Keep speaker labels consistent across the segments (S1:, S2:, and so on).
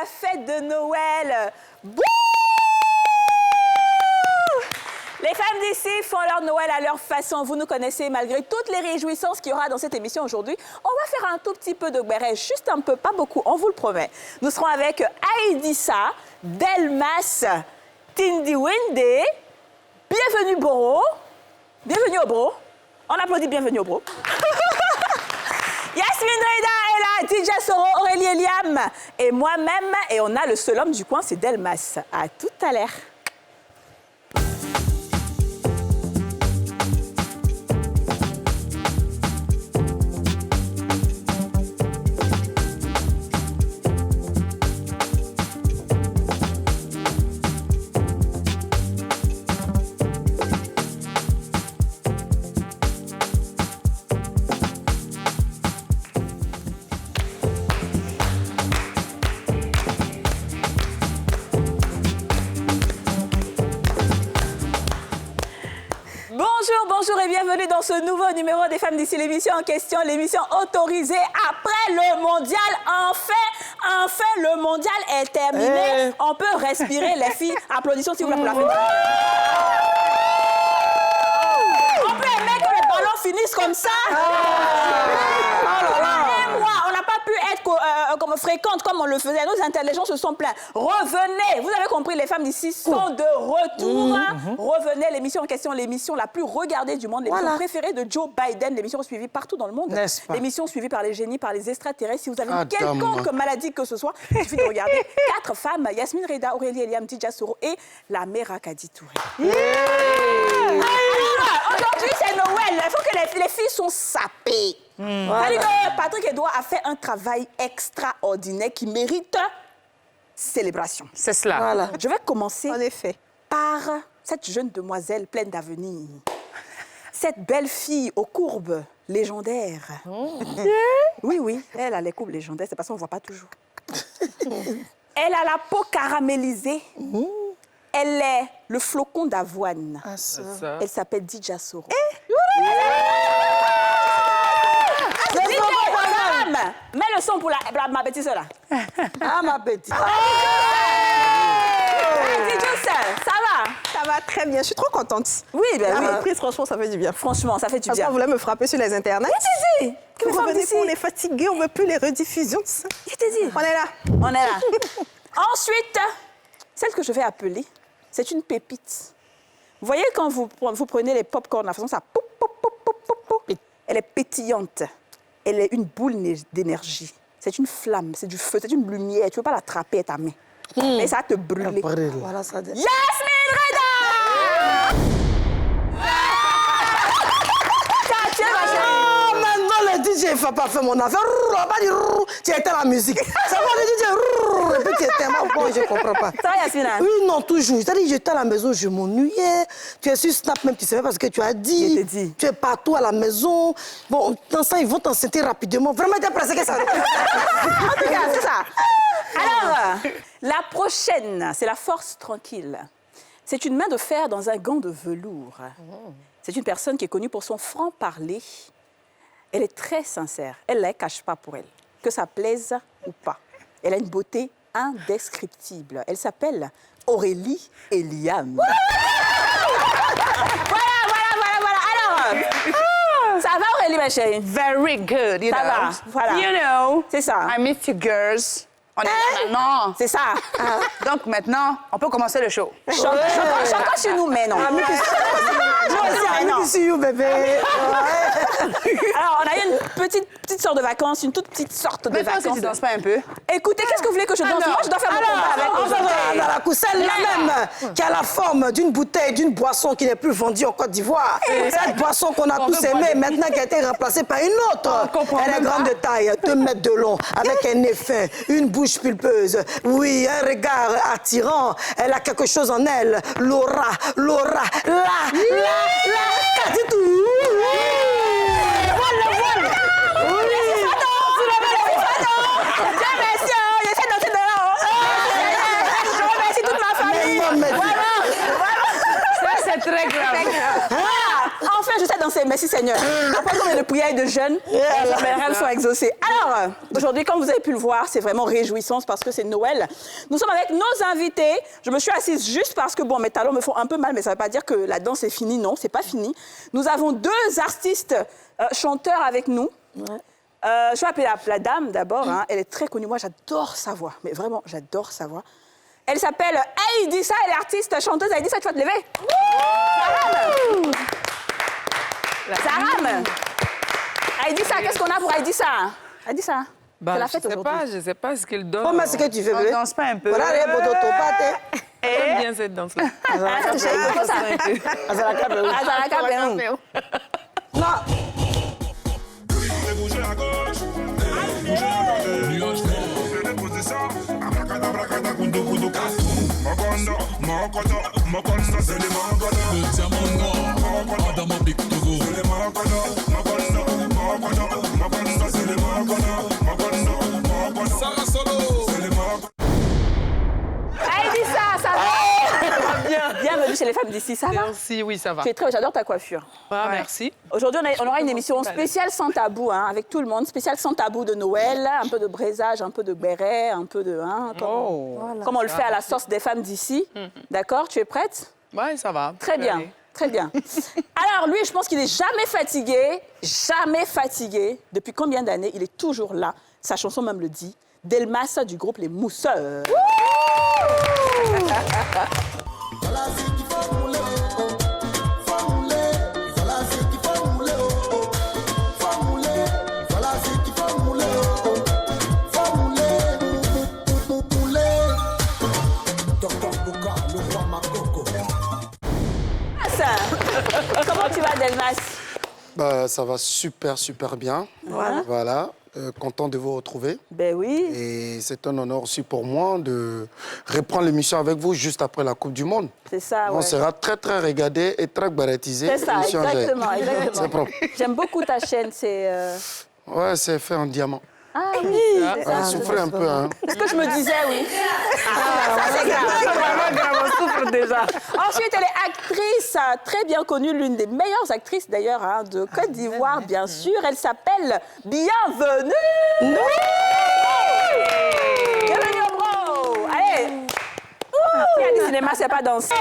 S1: la fête de Noël. Bouh! Les femmes d'ici font leur Noël à leur façon. Vous nous connaissez malgré toutes les réjouissances qu'il y aura dans cette émission aujourd'hui. On va faire un tout petit peu de béret, juste un peu, pas beaucoup, on vous le promet. Nous serons avec Aïdissa, Delmas, Tindy Wende. Bienvenue Boro. Bienvenue au Bro. On applaudit bienvenue au Bro. Yasmine Reda est là, Tidja Soro, Aurélie Eliam et moi-même. Et on a le seul homme du coin, c'est Delmas. À tout à l'heure. Bonjour et bienvenue dans ce nouveau numéro des Femmes d'ici, l'émission en question, l'émission autorisée après le mondial. Enfin, le mondial est terminé. On peut respirer, les filles. Applaudissons s'il vous plaît pour la finale. On peut aimer que les ballons finissent comme ça. On n'a pas pu être comme fréquentes comme on le faisait. Nos intelligences se sont plaints. Revenez. Vous avez compris, les femmes d'ici sont de retour. Revenez, l'émission en question, l'émission la plus regardée du monde, l'émission préférée de Joe Biden, l'émission suivie partout dans le monde. L'émission suivie par les génies, par les extraterrestres. Si vous avez une quelconque maladie que ce soit, il suffit de regarder 4 femmes, Yasmine Reda, Aurélie Eliam, Tidja Soro et la Mera Kadi Touré. Aujourd'hui, c'est Noël. Il faut que les filles sont sapées. Patrick Edouard a fait un travail extraordinaire qui mérite célébration.
S2: C'est cela.
S1: Voilà. Je vais commencer par cette jeune demoiselle pleine d'avenir. Cette belle fille aux courbes légendaires. Oui, elle a les courbes légendaires, c'est parce qu'on ne voit pas toujours. Elle a la peau caramélisée. Elle est le flocon d'avoine. Elle s'appelle Tidja Soro. Mets le son pour ma petite soeur là.
S3: Ma petite.
S1: Ça va?
S3: Ça va très bien, je suis trop contente.
S1: Oui,
S3: la reprise, franchement, ça fait du bien.
S1: Franchement, ça fait du bien.
S3: On voulait me frapper sur les internets.
S1: Je t'ai dit que les femmes d'ici,
S3: on est fatigués, on ne veut plus les rediffusions.
S1: Je t'ai dit.
S3: On est là.
S1: On est là. Ensuite, celle que je vais appeler, c'est une pépite. Vous voyez quand vous prenez les pop-corn, la façon ça... Elle est pétillante. Elle est une boule d'énergie. C'est une flamme, c'est du feu, c'est une lumière. Tu ne peux pas l'attraper à ta main. Mais ça va te brûler.
S3: Voilà, ça dit.
S1: Yasmine Reda!
S3: Maintenant, le DJ ne va pas faire mon affaire. On va pas dire tu éteins la musique. Ça va, le DJ. Et puis tu éteins. Bon, je ne comprends pas.
S1: Ça va, Yasmine?
S3: Oui, non, toujours. C'est-à-dire, j'étais à la maison, je m'ennuyais. Tu es sur Snap même, tu sais parce que tu as dit.
S1: Je t'ai dit.
S3: Tu es partout à la maison. Bon, dans ça, ils vont t'enceinter rapidement. Vraiment, tu es pressé que ça.
S1: En tout cas, c'est ça. Alors, la prochaine, c'est la force tranquille. C'est une main de fer dans un gant de velours. C'est une personne qui est connue pour son franc-parler. Elle est très sincère. Elle ne la cache pas pour elle. Que ça plaise ou pas. Elle a une beauté indescriptible. Elle s'appelle Aurélie Eliam. Voilà. Alors, ça va Aurélie, ma chérie?
S2: Very good, you
S1: Ça
S2: know.
S1: va, voilà.
S2: You know.
S1: C'est ça.
S2: I miss you girls. On est là maintenant.
S1: C'est ça.
S2: Donc maintenant, on peut commencer le show.
S1: Chacun sur nous, mais non.
S3: You, bébé.
S1: Alors, on a eu une petite sorte de vacances, une toute petite sorte de
S2: Mais pense que
S1: vacances.
S2: tu danses pas un peu.
S1: Écoutez, qu'est-ce que vous voulez que je danse? Moi, je dois faire mon combat avec
S3: on
S1: les
S3: va
S1: autres.
S3: dans la cour, celle-là même, qui a la forme d'une bouteille, d'une boisson qui n'est plus vendue en Côte d'Ivoire. Cette boisson qu'on a tous aimée, maintenant qui a été remplacée par une autre. Elle est grande de taille, 2 mètres de long, avec un nez fin, une bouche pulpeuse. Oui, un regard attirant. Elle a quelque chose en elle. L'aura, quasi tout.
S2: Très grave.
S1: Enfin, je sais danser. Merci Seigneur. Après combien de prières de jeunes, mes rêves sont exaucés. Alors, Alors, aujourd'hui, comme vous avez pu le voir, c'est vraiment réjouissance parce que c'est Noël. Nous sommes avec nos invités. Je me suis assise juste parce que, bon, mes talons me font un peu mal, mais ça ne veut pas dire que la danse est finie. Non, c'est pas fini. Nous avons deux artistes chanteurs avec nous. Ouais. Je vais appeler la dame d'abord. Hein. Elle est très connue. Moi, j'adore sa voix. Mais vraiment, j'adore sa voix. Elle s'appelle Aïdissa. Elle est artiste, chanteuse. Aïdissa, tu vas te lever. Zaram. Aïdissa, qu'est-ce qu'on a pour Aïdissa? Aïdissa, c'est la fête aujourd'hui.
S4: Je sais pas ce qu'il donne.
S3: Comment est-ce que tu fais, bébé?
S2: On danse pas un peu.
S3: Voilà, les potos,
S4: J'aime bien cette danse-là.
S3: Non.
S1: Aïdissa, ça va? Bienvenue chez les femmes d'ici, ça va?
S4: Merci, oui, ça va.
S1: J'adore ta coiffure.
S4: Ah, merci.
S1: Aujourd'hui, on aura une émission spéciale sans tabou, hein, avec tout le monde. Spéciale sans tabou de Noël, un peu de braisage, un peu de béret, un peu de... Hein, comme on le fait à la sauce des femmes d'ici. D'accord? Tu es prête?
S4: Oui, ça va.
S1: Très bien. Très bien. Alors, lui, je pense qu'il n'est jamais fatigué. Jamais fatigué. Depuis combien d'années? Il est toujours là. Sa chanson même le dit. Delmas du groupe Les Mousseurs. Comment tu vas, Delmas?
S5: Bah, ça va super, super bien. Voilà. Content de vous retrouver.
S1: Ben oui.
S5: Et c'est un honneur aussi pour moi de reprendre l'émission avec vous juste après la Coupe du Monde.
S1: C'est ça,
S5: On sera très, très regardé et très barétisé.
S1: C'est ça, exactement.
S5: C'est propre.
S1: J'aime beaucoup ta chaîne, c'est...
S5: Ouais, c'est fait en diamant.
S1: Ah oui, c'est ça.
S5: Souffrez un peu, hein.
S1: C'est ce que je me disais, oui. Ça, c'est grave.
S4: On souffre déjà.
S1: Ensuite, elle est actrice, très bien connue, l'une des meilleures actrices d'ailleurs hein, de Côte d'Ivoire, bien sûr. Elle s'appelle Bienvenue. Bienvenue au Bro. Allez. Qui a dit cinéma, c'est pas danser.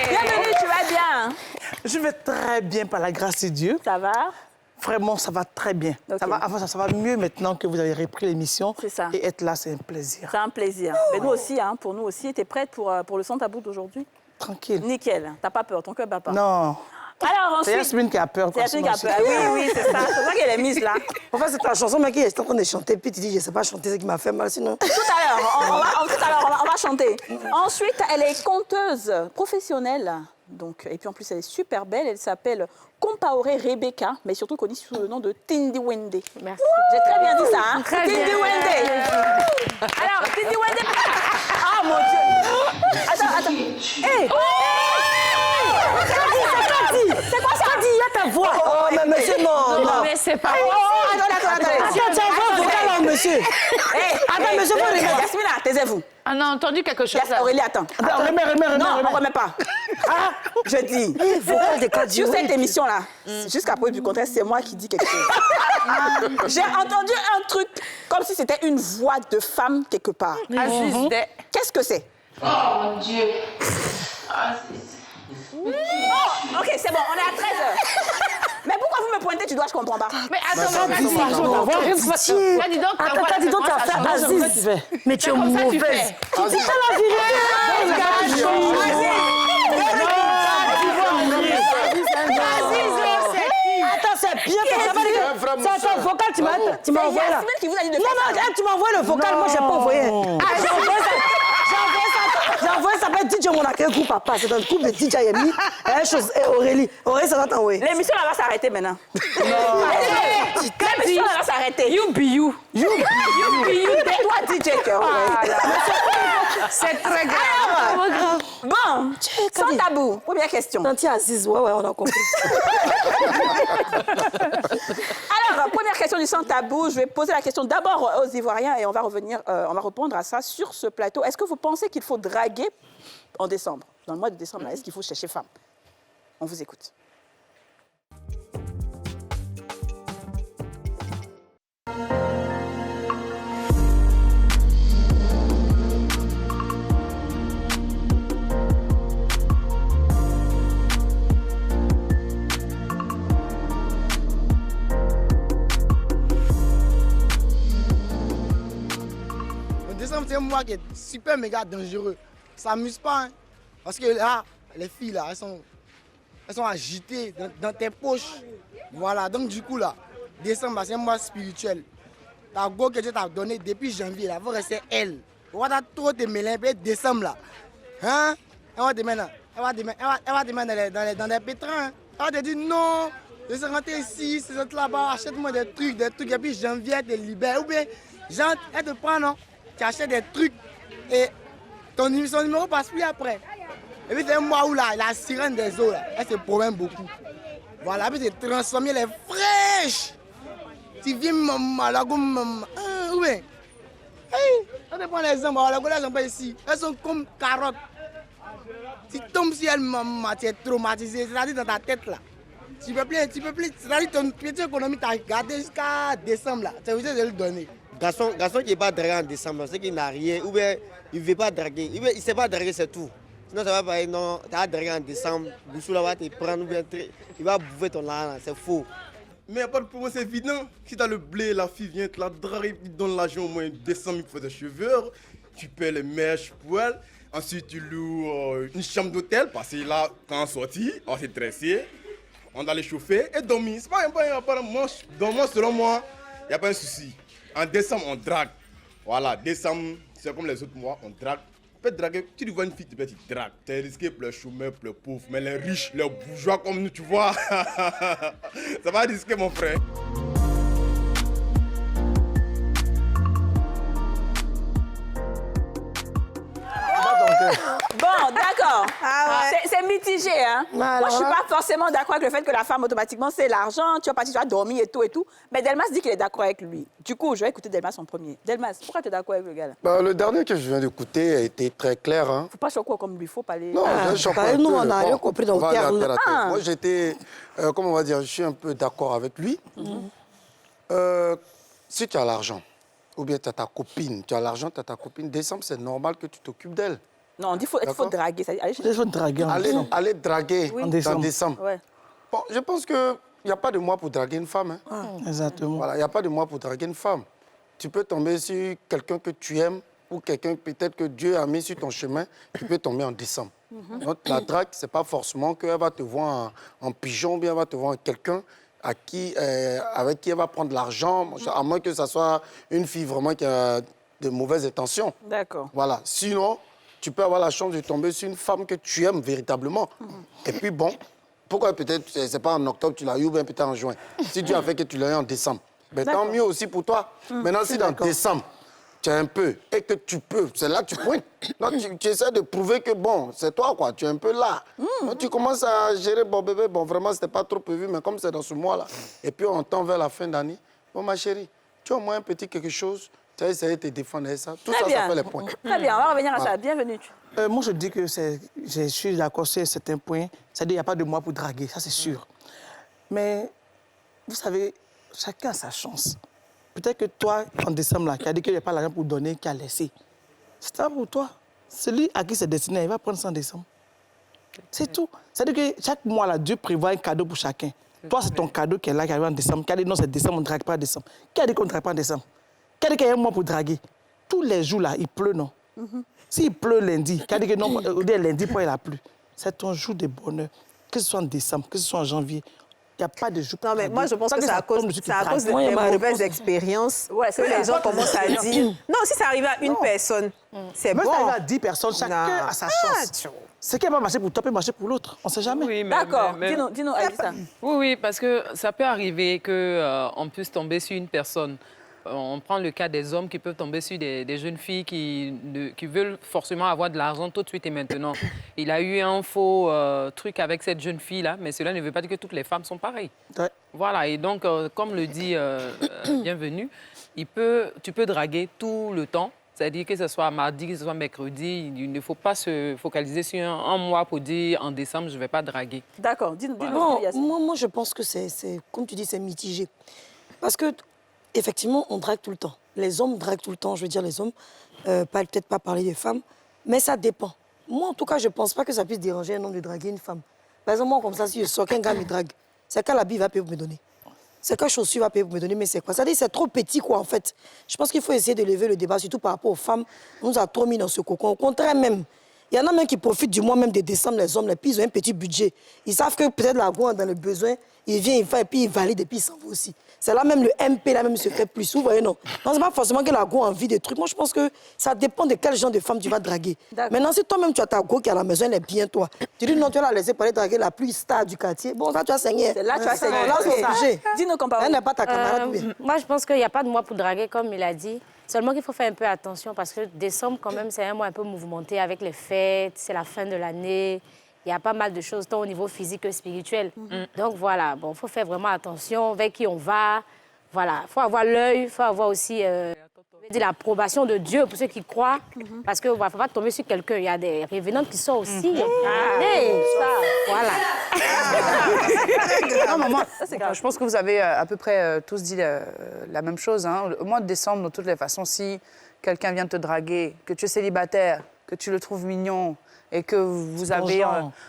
S1: Bienvenue, tu vas bien?
S6: Je vais très bien par la grâce de Dieu.
S1: Ça va?
S6: Vraiment, ça va très bien.
S1: Okay.
S6: Ça va mieux maintenant que vous avez repris l'émission.
S1: C'est ça.
S6: Et être là, c'est un plaisir.
S1: C'est un plaisir. Mais nous aussi, hein, pour nous aussi. T'es prête pour le sans tabou d'aujourd'hui?
S6: Tranquille.
S1: Nickel. T'as pas peur, ton cœur bat pas.
S6: Non.
S1: Alors ensuite...
S6: C'est Yasmine qui a peur.
S1: C'est Yasmine qui a peur. Oui, c'est ça. C'est ça qu'elle est mise là.
S3: En fait, c'est ta chanson, mais qui est en train de chanter. Puis tu dis, je ne sais pas chanter, ce qui m'a fait mal, sinon.
S1: Tout à l'heure, on va chanter. Ensuite, elle est conteuse professionnelle. Donc, et puis en plus, elle est super belle. Elle s'appelle Compaoré Rebecca, mais surtout connue sous le nom de Tindy Wende.
S7: Merci.
S1: J'ai très bien dit ça, hein?
S7: Très
S1: Tindy
S7: bien.
S1: Wende. Alors, Tindy Wende. Ah mon Dieu. Attends. Hey. C'est quoi ça?
S3: Il y a ta voix. Oh, mais monsieur, non.
S7: Mais c'est pas...
S1: Attends.
S3: Attends, tu as voix vocale, hein, monsieur. Attends, monsieur, faut remettre.
S1: Yasmina, taisez-vous.
S7: On a entendu quelque chose.
S1: Aurélie, attends.
S6: Remets.
S1: Non, on ne remet pas. Ah, je dis.
S3: Vocal de Côte
S1: Sur
S3: d'Ivoire.
S1: cette émission-là, jusqu'à preuve du contraire, c'est moi qui dis quelque chose. J'ai entendu un truc comme si c'était une voix de femme quelque part. Qu'est-ce que c'est?
S7: Oh mon Dieu.
S1: Oh, ok, c'est bon, on est à 13h. Mais pourquoi vous me pointez du doigt, je comprends pas.
S7: Mais attends, dis donc,
S3: Attends, dis donc, t'as fait Aziz. Mais tu es mauvaise.
S7: Tu dis pas la vérité.
S3: Attends, c'est bien que ça va dire. C'est ton vocal, tu m'as envoyé là.
S1: Yasmine qui vous a dit de
S3: Non,
S1: faire ça.
S3: non, tu m'as envoyé le vocal, moi j'ai pas envoyé. J'ai envoyé ça s'appelle DJ Monacre groupe papa. C'est un groupe de DJ Yemi. Et Aurélie. Aurélie, ça va t'envoyer.
S1: L'émission là va s'arrêter maintenant. L'émission là va s'arrêter.
S7: You be you.
S1: Toi, DJ.
S7: C'est très grave.
S1: Bon, sans tabou. Première question.
S3: Tanti Aziz, ouais, on a compris.
S1: Alors, première question du sans tabou. Je vais poser la question d'abord aux Ivoiriens et on va répondre à ça sur ce plateau. Est-ce que vous pensez qu'il faut draguer en décembre? Dans le mois de décembre, est-ce qu'il faut chercher femme? On vous écoute.
S8: décembre, c'est un mois qui est super méga dangereux. Ça m'amuse pas, hein. Parce que là, les filles, là, elles sont agitées dans tes poches. Voilà, donc du coup, là, décembre, c'est un mois spirituel. Ta go que Dieu t'a donné depuis janvier, là, il faut rester elle. On va trop te mêler, puis décembre, là. Hein? Elle va te mettre, dans les pétrins. Hein? Elle va te dire non, je suis rentré ici, c'est là-bas, achète-moi des trucs, et puis janvier, elle te libère. Ou bien, genre, elle te prend, non? Tu achètes des trucs et son numéro passe plus après. Et puis c'est un mois où là, la sirène des eaux, là, elle se promène beaucoup. Voilà, puis c'est transformé, elle est fraîche. Tu viens, maman, la gomme, maman. Oui. Hey, on te prend les hommes, la gomme, elles sont pas ici. Elles sont comme carottes. Tu tombes sur elles, maman, tu es traumatisé, c'est-à-dire dans ta tête, là. Tu peux plus, c'est-à-dire ton petite économie, tu as gardé jusqu'à décembre, là. Tu es obligé de le donner.
S9: Garçon qui n'est pas dragué en décembre, c'est qu'il n'a rien, ou bien il ne veut pas draguer. Il ne sait pas draguer, c'est tout. Sinon, ça va pas, non, tu as dragué en décembre, Boussou là va te prendre, ou bien il va bouffer ton argent, c'est faux.
S10: Mais y a pas de problème, c'est évident. Si tu as le blé, la fille vient te la draguer, tu donnes l'argent au moins décembre, il faut des cheveux, tu paies les mèches pour elle. Ensuite, tu loues une chambre d'hôtel, parce que là, quand on sortit, on s'est dressé, on doit les chauffer et dormir. C'est pas moi, selon moi, il n'y a pas un souci. En décembre, on drague. Voilà, décembre, c'est comme les autres mois, on drague. Tu peux draguer, tu vois une fille, tu dragues. Tu es risqué pour les chômeurs, pour les pauvres, mais les riches, les bourgeois comme nous, tu vois, ça va risquer, mon frère.
S1: Bon, d'accord. C'est mitigé, hein.
S3: Voilà,
S1: Moi, je suis
S3: voilà.
S1: pas forcément d'accord avec le fait que la femme, automatiquement, c'est l'argent, tu vas partir, tu vas dormir et tout et tout. Mais Delmas dit qu'il est d'accord avec lui. Du coup, je vais écouter Delmas en premier. Delmas, pourquoi tu es d'accord avec le gars là?
S5: Bah, le dernier que je viens d'écouter a été très clair. Hein.
S1: Faut pas choquer comme lui, faut parler.
S5: Non, je choque un
S3: nous,
S5: peu.
S3: on n'a rien
S5: Bon,
S3: compris dans
S5: on
S3: le
S5: va aller
S3: terme.
S5: à terre à terre.
S1: Ah.
S5: Moi, j'étais, comment on va dire, je suis un peu d'accord avec lui. Si tu as l'argent, ou bien tu as ta copine, tu as l'argent, tu as ta copine, décembre, c'est normal que tu t'occupes d'elle.
S1: Non, on dit qu'il faut
S5: D'accord.
S1: draguer. Allez,
S6: Les gens draguer en décembre.
S5: Aller draguer
S1: Oui.
S6: En
S5: dans
S6: décembre.
S5: décembre.
S1: Ouais.
S5: Bon, je pense qu'il n'y a pas de mois pour draguer une femme. Hein.
S6: Exactement.
S5: Voilà, il n'y a pas de mois pour draguer une femme. Tu peux tomber sur quelqu'un que tu aimes ou quelqu'un peut-être que Dieu a mis sur ton chemin, tu peux tomber en décembre. Donc la drague, ce n'est pas forcément qu'elle va te voir en pigeon ou bien elle va te voir quelqu'un avec qui elle va prendre l'argent, à moins que ce soit une fille vraiment qui a de mauvaises intentions.
S1: D'accord.
S5: Voilà. Sinon, tu peux avoir la chance de tomber sur une femme que tu aimes véritablement. Et puis bon, pourquoi peut-être, c'est pas en octobre tu l'as eu ou bien peut-être en juin. Si Dieu a fait que tu l'as eu en décembre, ben, tant mieux aussi pour toi. Maintenant, si dans décembre, tu as un peu et que tu peux, c'est là que tu pointes. Là, tu essaies de prouver que bon, c'est toi quoi, tu es un peu là. Donc, tu commences à gérer, bon bébé, bon vraiment, c'était pas trop prévu, mais comme c'est dans ce mois-là, et puis on tend vers la fin d'année, bon ma chérie, tu as au moins un petit quelque chose. Tu as essayé de te défendre et ça. Tout
S1: Très
S5: ça,
S1: bien.
S5: ça fait les points.
S1: Très bien, on va revenir à ça. Bienvenue.
S6: Moi, je dis que je suis d'accord sur certains points. C'est-à-dire qu'il n'y a pas de moi pour draguer, ça c'est sûr. Mais vous savez, chacun a sa chance. Peut-être que toi, en décembre, là, qui a dit qu'il n'y a pas l'argent pour donner, qui a laissé. C'est pas pour toi. Celui à qui c'est destiné, il va prendre ça en décembre. C'est tout. C'est-à-dire que chaque mois, là, Dieu prévoit un cadeau pour chacun. Toi, c'est ton cadeau qui est là, qui arrive en décembre. Qui a dit non, c'est décembre, on ne drague pas en décembre. Qui a dit qu'on ne drague pas en décembre? Qui a dit qu'il y a un mois pour draguer? Tous les jours, là, il pleut, non? S'il pleut lundi, qui a dit que non, lundi, pourquoi il a plu? C'est ton jour de bonheur. Que ce soit en décembre, que ce soit en janvier. Il n'y a pas de jour pour
S11: Non, mais
S6: draguer.
S11: moi, je pense
S6: Tant
S11: que c'est à cause
S6: tombe dessus, tu
S11: de
S6: dragues.
S11: tes mauvaises expériences que les gens commencent à dire. Non, si ça arrive à une personne, c'est
S6: Même
S11: bon.
S6: si ça arrive à 10 personnes, chacun
S11: Non.
S6: a sa chance. Ce qui va marcher pour toi peut marcher pour l'autre. On ne sait jamais.
S4: Oui, mais-
S1: D'accord.
S4: mais-
S1: Dis-nous, Aïssa.
S4: Oui, parce que ça peut arriver qu'on puisse tomber sur une personne. On prend le cas des hommes qui peuvent tomber sur des jeunes filles qui veulent forcément avoir de l'argent tout de suite et maintenant. Il a eu un faux truc avec cette jeune fille-là, mais cela ne veut pas dire que toutes les femmes sont pareilles.
S6: Ouais.
S4: Voilà, et donc, comme le dit Bienvenue, tu peux draguer tout le temps. C'est-à-dire que ce soit mardi, que ce soit mercredi, il ne faut pas se focaliser sur un mois pour dire en décembre, je ne vais pas draguer.
S1: D'accord. Dis-nous,
S3: Bon,
S1: Yacine.
S3: moi, je pense que c'est, comme tu dis, c'est mitigé. Parce que, effectivement, on drague tout le temps. Les hommes draguent tout le temps. Je veux dire, les hommes, peut-être pas parler des femmes, mais ça dépend. Moi, en tout cas, je ne pense pas que ça puisse déranger un homme de draguer une femme. Par exemple, moi, comme ça, si je sors qu'un gars me drague, c'est quel habit il va me donner? c'est quelle chaussure va payer pour me donner, mais c'est quoi? C'est-à-dire c'est trop petit, quoi, en fait. Je pense qu'il faut essayer de lever le débat, surtout par rapport aux femmes. On nous a trop mis dans ce cocon. Au contraire même, il y en a même qui profitent du mois même de décembre, les hommes, puis ils ont un petit budget. Ils savent que peut-être la go dans le besoin, il vient, il fait, et puis il valide, et puis il s'en va aussi. C'est là même le MP, là même, se fait plus. Vous voyez, non? Non, c'est pas forcément que la go a envie de trucs. Moi, je pense que ça dépend de quel genre de femme tu vas draguer. Maintenant, si toi-même, tu as ta go qui est à la maison, elle est bien, toi. Tu dis non, tu vas la laisser pour aller draguer la plus star du quartier. Bon, ça, tu as saigné.
S1: C'est là, tu as saigné.
S3: Là, c'est obligé.
S1: Dis-nous, Compaoré.
S3: Elle n'est pas ta camarade.
S12: Moi, je pense qu'il n'y a pas de mois pour draguer, comme il a dit. Seulement qu'il faut faire un peu attention parce que décembre, quand même, c'est un mois un peu mouvementé avec les fêtes, c'est la fin de l'année. Il y a pas mal de choses, tant au niveau physique que spirituel. Donc, voilà, bon, il faut faire vraiment attention avec qui on va. Voilà, il faut avoir l'œil, il faut avoir aussi l'approbation de Dieu pour ceux qui croient. Parce qu'il ne faut pas tomber sur quelqu'un. Il y a des révénantes qui sont aussi. Voilà.
S2: Non, maman, je pense que vous avez à peu près tous dit la même chose. Hein. Au mois de décembre, de toutes les façons, si quelqu'un vient te draguer, que tu es célibataire, que tu le trouves mignon et que vous avez...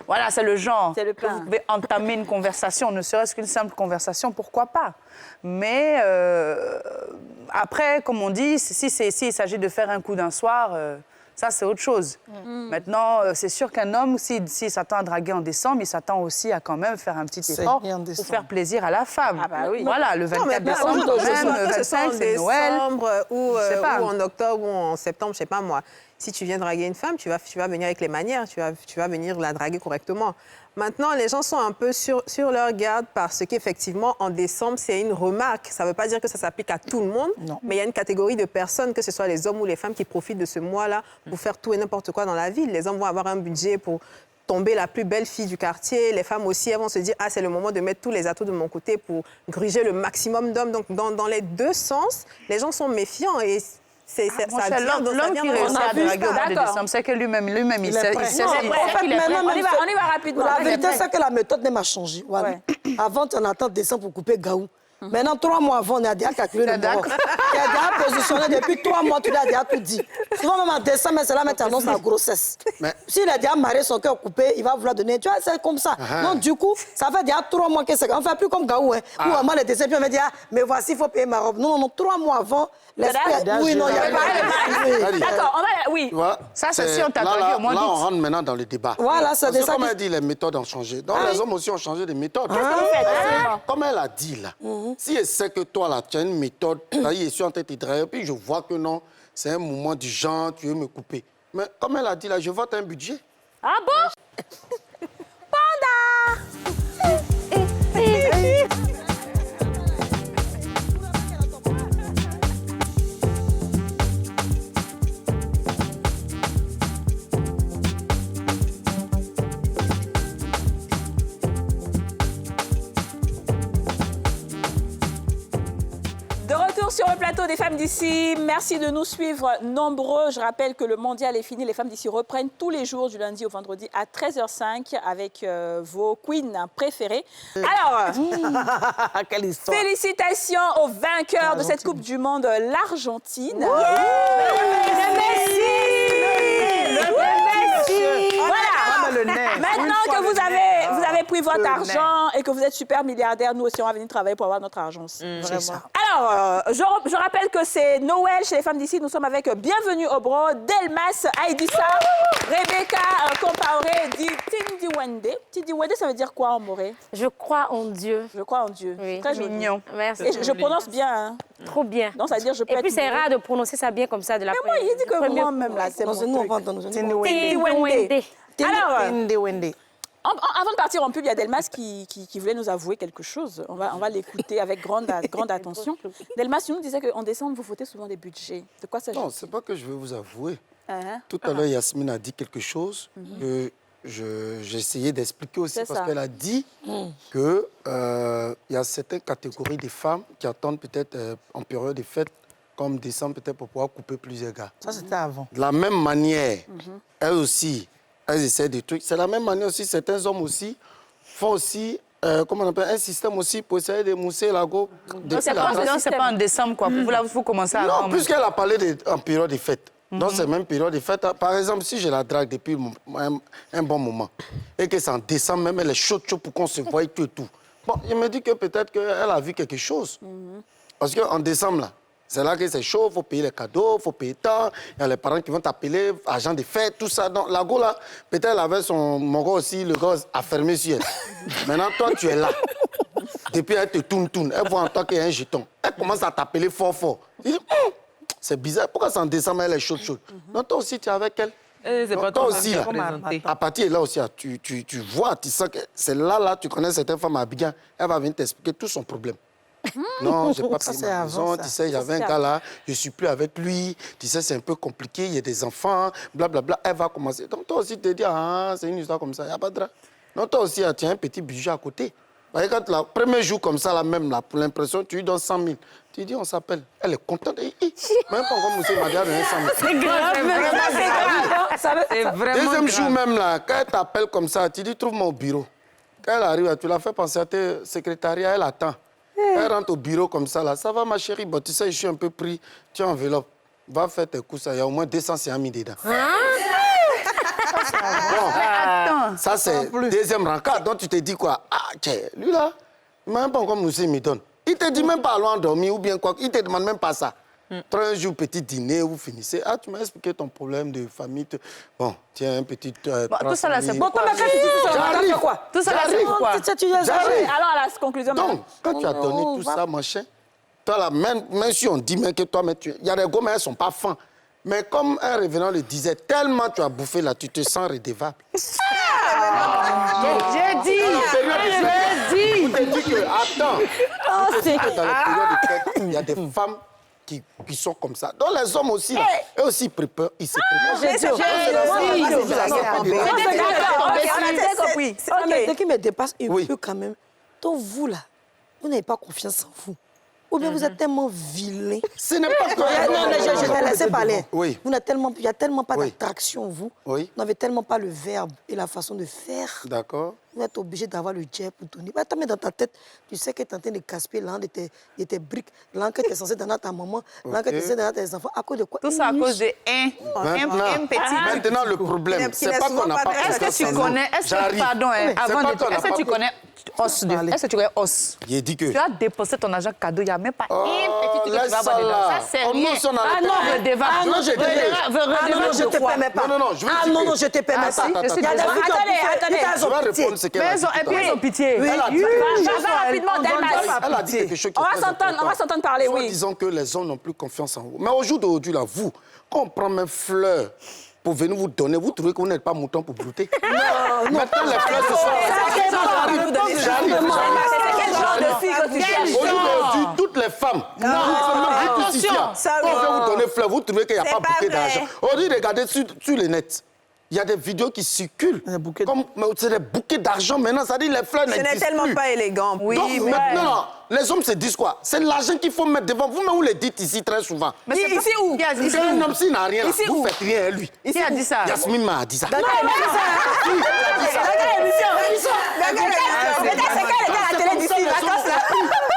S2: voilà, c'est le genre. C'est le plan. Vous pouvez entamer une conversation, ne serait-ce qu'une simple conversation, pourquoi pas? Mais après, comme on dit, s'il s'agit de faire un coup d'un soir... ça, c'est autre chose. Maintenant, c'est sûr qu'un homme, s'il s'attend à draguer en décembre, il s'attend aussi à quand même faire un petit effort pour faire plaisir à la femme.
S11: Ah bah oui.
S2: Voilà, le 24 décembre, quand même, le 25, c'est Noël.
S11: Ou en octobre ou en septembre, je sais pas moi. Si tu viens draguer une femme, tu vas venir avec les manières, tu vas venir la draguer correctement. Maintenant, les gens sont un peu sur leur garde parce qu'effectivement, en décembre, c'est une remarque. Ça ne veut pas dire que ça s'applique à tout le monde, mais il y a une catégorie de personnes, que ce soit les hommes ou les femmes, qui profitent de ce mois-là pour faire tout et n'importe quoi dans la ville. Les hommes vont avoir un budget pour tomber la plus belle fille du quartier. Les femmes aussi, elles vont se dire « Ah, c'est le moment de mettre tous les atouts de mon côté pour gruger le maximum d'hommes. » Donc, dans les deux sens, les gens sont méfiants et...
S2: L'homme qui réussit à draguer au mois de décembre, c'est que lui-même, il sait.
S3: En fait, maintenant,
S1: on y va rapidement.
S3: La vérité, c'est que la méthode même a changé. Voilà. Avant, on attend décembre pour couper Gaou. Maintenant, 3 mois avant, on a déjà calculé le numéro. Tu as déjà positionné depuis 3 mois, tu l'as déjà tout dit. Souvent, même en décembre, c'est là, mais tu annonces la grossesse. S'il a déjà marié son cœur coupé, il va vouloir donner. Tu vois, c'est comme ça. Donc, du coup, ça fait déjà 3 mois que c'est. On ne fait plus comme Gaou, hein. Où on a les décembre, puis on va dire, mais voici, il faut payer ma robe. Non, 3 mois avant, l'esprit. Oui, non, il n'y a pas.
S1: D'accord, on va. Oui.
S2: Ça, c'est si on t'a dragué au mois d'août.
S5: Là, on rentre maintenant dans le débat.
S3: Voilà, c'est ça.
S5: Comme elle dit, les méthodes ont changé. Donc, les hommes aussi ont changé de méthode.
S1: Qu'est-ce que vous faites?
S5: Comme elle a dit, là. Si elle sait que toi, là, tu as une méthode, là, je suis en train de te draguer, puis je vois que non, c'est un moment du genre, tu veux me couper. Mais comme elle a dit, là, je vote un budget.
S1: Ah bon? Panda! Sur le plateau des femmes d'ici, merci de nous suivre nombreux. Je rappelle que le mondial est fini. Les femmes d'ici reprennent tous les jours du lundi au vendredi à 13h05 avec vos queens préférées. Alors,
S6: quelle histoire.
S1: Félicitations aux vainqueurs de cette Coupe du Monde, l'Argentine. Maintenant que vous avez pris votre argent et que vous êtes super milliardaire, nous aussi, on va venir travailler pour avoir notre argent. Alors, je rappelle que c'est Noël chez les femmes d'ici. Nous sommes avec Bienvenue au Bro, Delmas, Aïdissa, Rebecca, Compaoré, Tindiwende. Tindiwende, ça veut dire quoi en moré?
S12: Je crois en Dieu.
S1: Je crois en Dieu.
S12: Oui.
S1: Très mignon.
S12: Merci.
S1: Et je prononce bien. Hein.
S12: Trop bien.
S1: Donc, ça veut dire je peux
S12: Et puis, c'est rare de prononcer ça bien comme ça de la
S1: première. Mais moi, il dit que moi-même, là, c'est
S3: nous, on va entendre.
S1: Tindiwende. Alors,
S6: Tindiwende.
S1: Avant de partir en pub, il y a Delmas qui voulait nous avouer quelque chose. On va l'écouter avec grande attention. Delmas, tu nous disais qu'en décembre, vous votez souvent des budgets. De quoi s'agit-il?
S5: Non, c'est pas que je veux vous avouer. Tout à l'heure, Yasmine a dit quelque chose que j'ai essayé d'expliquer aussi parce qu'elle a dit qu'il y a certaines catégories de femmes qui attendent peut-être en période de fête, comme décembre, peut-être pour pouvoir couper plusieurs gars.
S6: Ça, c'était avant.
S5: De la même manière, elles aussi, elles essaient des trucs. C'est la même manière aussi, certains hommes aussi font aussi, comment on appelle, un système aussi pour essayer de mousser la go.
S2: Non, c'est pas en décembre, quoi. Vous commencez à...
S5: Non, puisqu'elle a parlé en période de fête. Donc, c'est même période de fête. Par exemple, si je la drague depuis un bon moment et que c'est en décembre, même elle est chaude pour qu'on se voie tout et tout. Bon, je me dis que peut-être qu'elle a vu quelque chose. Parce qu'en décembre, là, c'est là que c'est chaud, il faut payer les cadeaux, il faut payer tant. Il y a les parents qui vont t'appeler, agent de fête, tout ça. Donc, la go, là, peut-être elle avait mon gars aussi, le gars a fermé sur elle. Maintenant, toi, tu es là. Depuis, elle te tourne. Elle voit en toi qu'il y a un jeton. Elle commence à t'appeler fort. Il dit, c'est bizarre, pourquoi c'est en décembre, elle est chaude. Donc, toi aussi, tu es avec elle.
S4: C'est pas
S5: toi
S4: toi
S5: aussi, là. À partir de là aussi, tu vois, tu sens que c'est là, tu connais certaines femmes à Abidjan, elle va venir t'expliquer tout son problème. Non, j'ai pas payé ma maison, tu sais, il y avait un gars là, je suis plus avec lui, tu sais, c'est un peu compliqué, il y a des enfants, blablabla, elle va commencer. Donc toi aussi, tu te dis, ah, c'est une histoire comme ça, il n'y a pas de drap. Donc toi aussi, tu as un petit budget à côté. Quand le premier jour comme ça, là, même, là, pour l'impression, tu lui donnes 100 000. Tu dis, on s'appelle. Elle est contente. Même pas encore Moussé m'a donné 100 000.
S7: C'est grave,
S4: c'est vraiment
S5: Deuxième
S4: grave.
S5: jour même, là, quand elle t'appelle comme ça, tu dis, trouve-moi au bureau. Quand elle arrive, tu l'as fait penser à tes secrétariats, elle attend. Elle rentre au bureau comme ça, là. Ça va, ma chérie? Bon, tu sais, je suis un peu pris. Tu as enveloppe. Va faire tes coups, ça. Il y a au moins 250 000 dedans. Bon, ça, c'est deuxième rencard. Donc, tu te dis quoi? Ah, tiens, lui, là, même pas encore Moussé me donne. Il te dit même pas allons dormir ou bien quoi. Il te demande même pas ça. 3 jours, petit dîner, vous finissez. Ah, tu m'as expliqué ton problème de famille. Bon, tiens, un petit...
S3: tout ça, là, c'est bon.
S1: Bon, mais quand tu dis tout ça,
S5: J'arrive.
S1: t'as fait quoi?
S3: Tout ça, là, c'est pourquoi?
S5: J'arrive.
S1: Alors, à la conclusion...
S5: Donc, quand tu as donné tout ça, mon chien, toi, là, même si on dit que toi, il y a des gommes, elles ne sont pas fins. Mais comme un revenant le disait, tellement tu as bouffé là, tu te sens redevable.
S3: J'ai dit.
S5: Vous te dites que, attends, vous te dites que dans les périodes de fête, il y a des femmes qui sont comme ça. Donc les hommes aussi, là, eux aussi, ils préparent, ils se préparent.
S3: Ce qui me dépasse un peu quand même, donc vous là, vous n'avez pas confiance en vous. Ou bien vous êtes tellement vilain.
S5: Ce n'est pas toi.
S3: Non, je t'ai laissé parler.
S5: Oui.
S3: Il n'y a tellement pas d'attraction en vous.
S5: Oui.
S3: Vous n'avez tellement pas le verbe et la façon de faire.
S5: D'accord.
S3: Vous êtes obligé d'avoir le jet pour donner. Attends, mais dans ta tête, tu sais que tu es en train de gaspiller l'an de tes briques, l'an que tu es censé donner à ta maman, l'an que tu es censé donner à tes enfants. À cause de quoi?
S2: Tout ça à cause de un petit truc.
S5: Maintenant, le problème, c'est pas qu'on n'a pas
S2: Est-ce que tu connais, pardon, avant de... Est-ce que tu connais os de... Est-ce que tu connais os?
S5: Il dit que...
S2: Tu as déposé ton argent cadeau, il n'y a même pas un petit truc que tu vas avoir dedans. Ça, c'est rien.
S3: Ah non, je te permets pas.
S5: Non, je vais
S3: Ah non, je te permets pas.
S1: Attendez.
S5: Je vais répondre ce qu'elle a dit.
S2: Elles ont pitié.
S5: Elle a dit
S1: rapidement,
S5: elle a dit quelque chose qui est très important.
S1: On va s'entendre parler, oui.
S5: Disons que les hommes n'ont plus confiance en vous. Mais au jour d'aujourd'hui, là, vous, quand on prend mes fleurs pour venir vous donner, vous trouvez que vous n'êtes pas mouton pour brouter? Non. Maintenant, les fleurs, ce sont... J'arrive.
S1: Quel genre de fille que tu cherches?
S5: Aujourd'hui, toutes les femmes, attention, quand on vient vous donner fleurs, vous trouvez qu'il n'y a pas bouquet d'argent. Aujourd'hui, regardez sur les nets. Il y a des vidéos qui circulent. C'est des bouquets d'argent maintenant, ça dit les fleurs n'existent plus.
S11: Ce n'est tellement pas élégant.
S5: Oui, donc maintenant, les hommes se disent quoi? C'est l'argent qu'il faut mettre devant. Vous-même, vous le dites ici très souvent.
S11: Mais ici où?
S5: C'est un homme s'il n'a rien là. Vous ne faites rien, lui.
S11: Qui a dit ça?
S5: Yasmine m'a dit ça.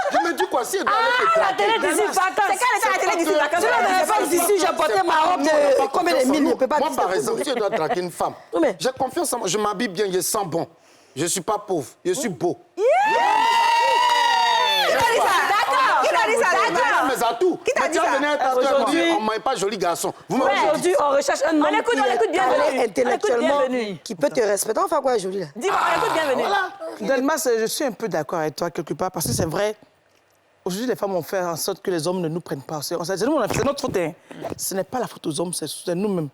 S5: Je me dis quoi? Si elle doit aller te
S3: télé d'ici vacances. C'est quand elle était à la télé d'ici vacances? Tu n'avais pas d'ici, j'ai porté ma robe de combien de mille, je ne peux pas dire.
S5: Moi, par exemple, si je dois draguer une femme, j'ai confiance en moi, je m'habille bien, je sens bon. Je ne suis pas pauvre, je suis beau.
S3: Qui t'a dit ça? D'accord. Qui t'a dit ça? D'accord.
S5: Mes atouts.
S3: Qui t'a dit ça?
S5: Aujourd'hui, on ne m'aille pas joli garçon.
S3: Aujourd'hui, on recherche un homme
S1: On écoute bienvenue.
S3: Intellectuellement, qui peut te respecter. On fait quoi, Jolie, là?
S1: Dis-moi, on écoute bienvenue.
S6: Delmas, je suis un peu d'accord avec toi quelque part, parce que c'est vrai, aujourd'hui, les femmes ont fait en sorte que les hommes ne nous prennent pas. C'est notre faute. Hein. Ce n'est pas la faute aux hommes, c'est nous-mêmes.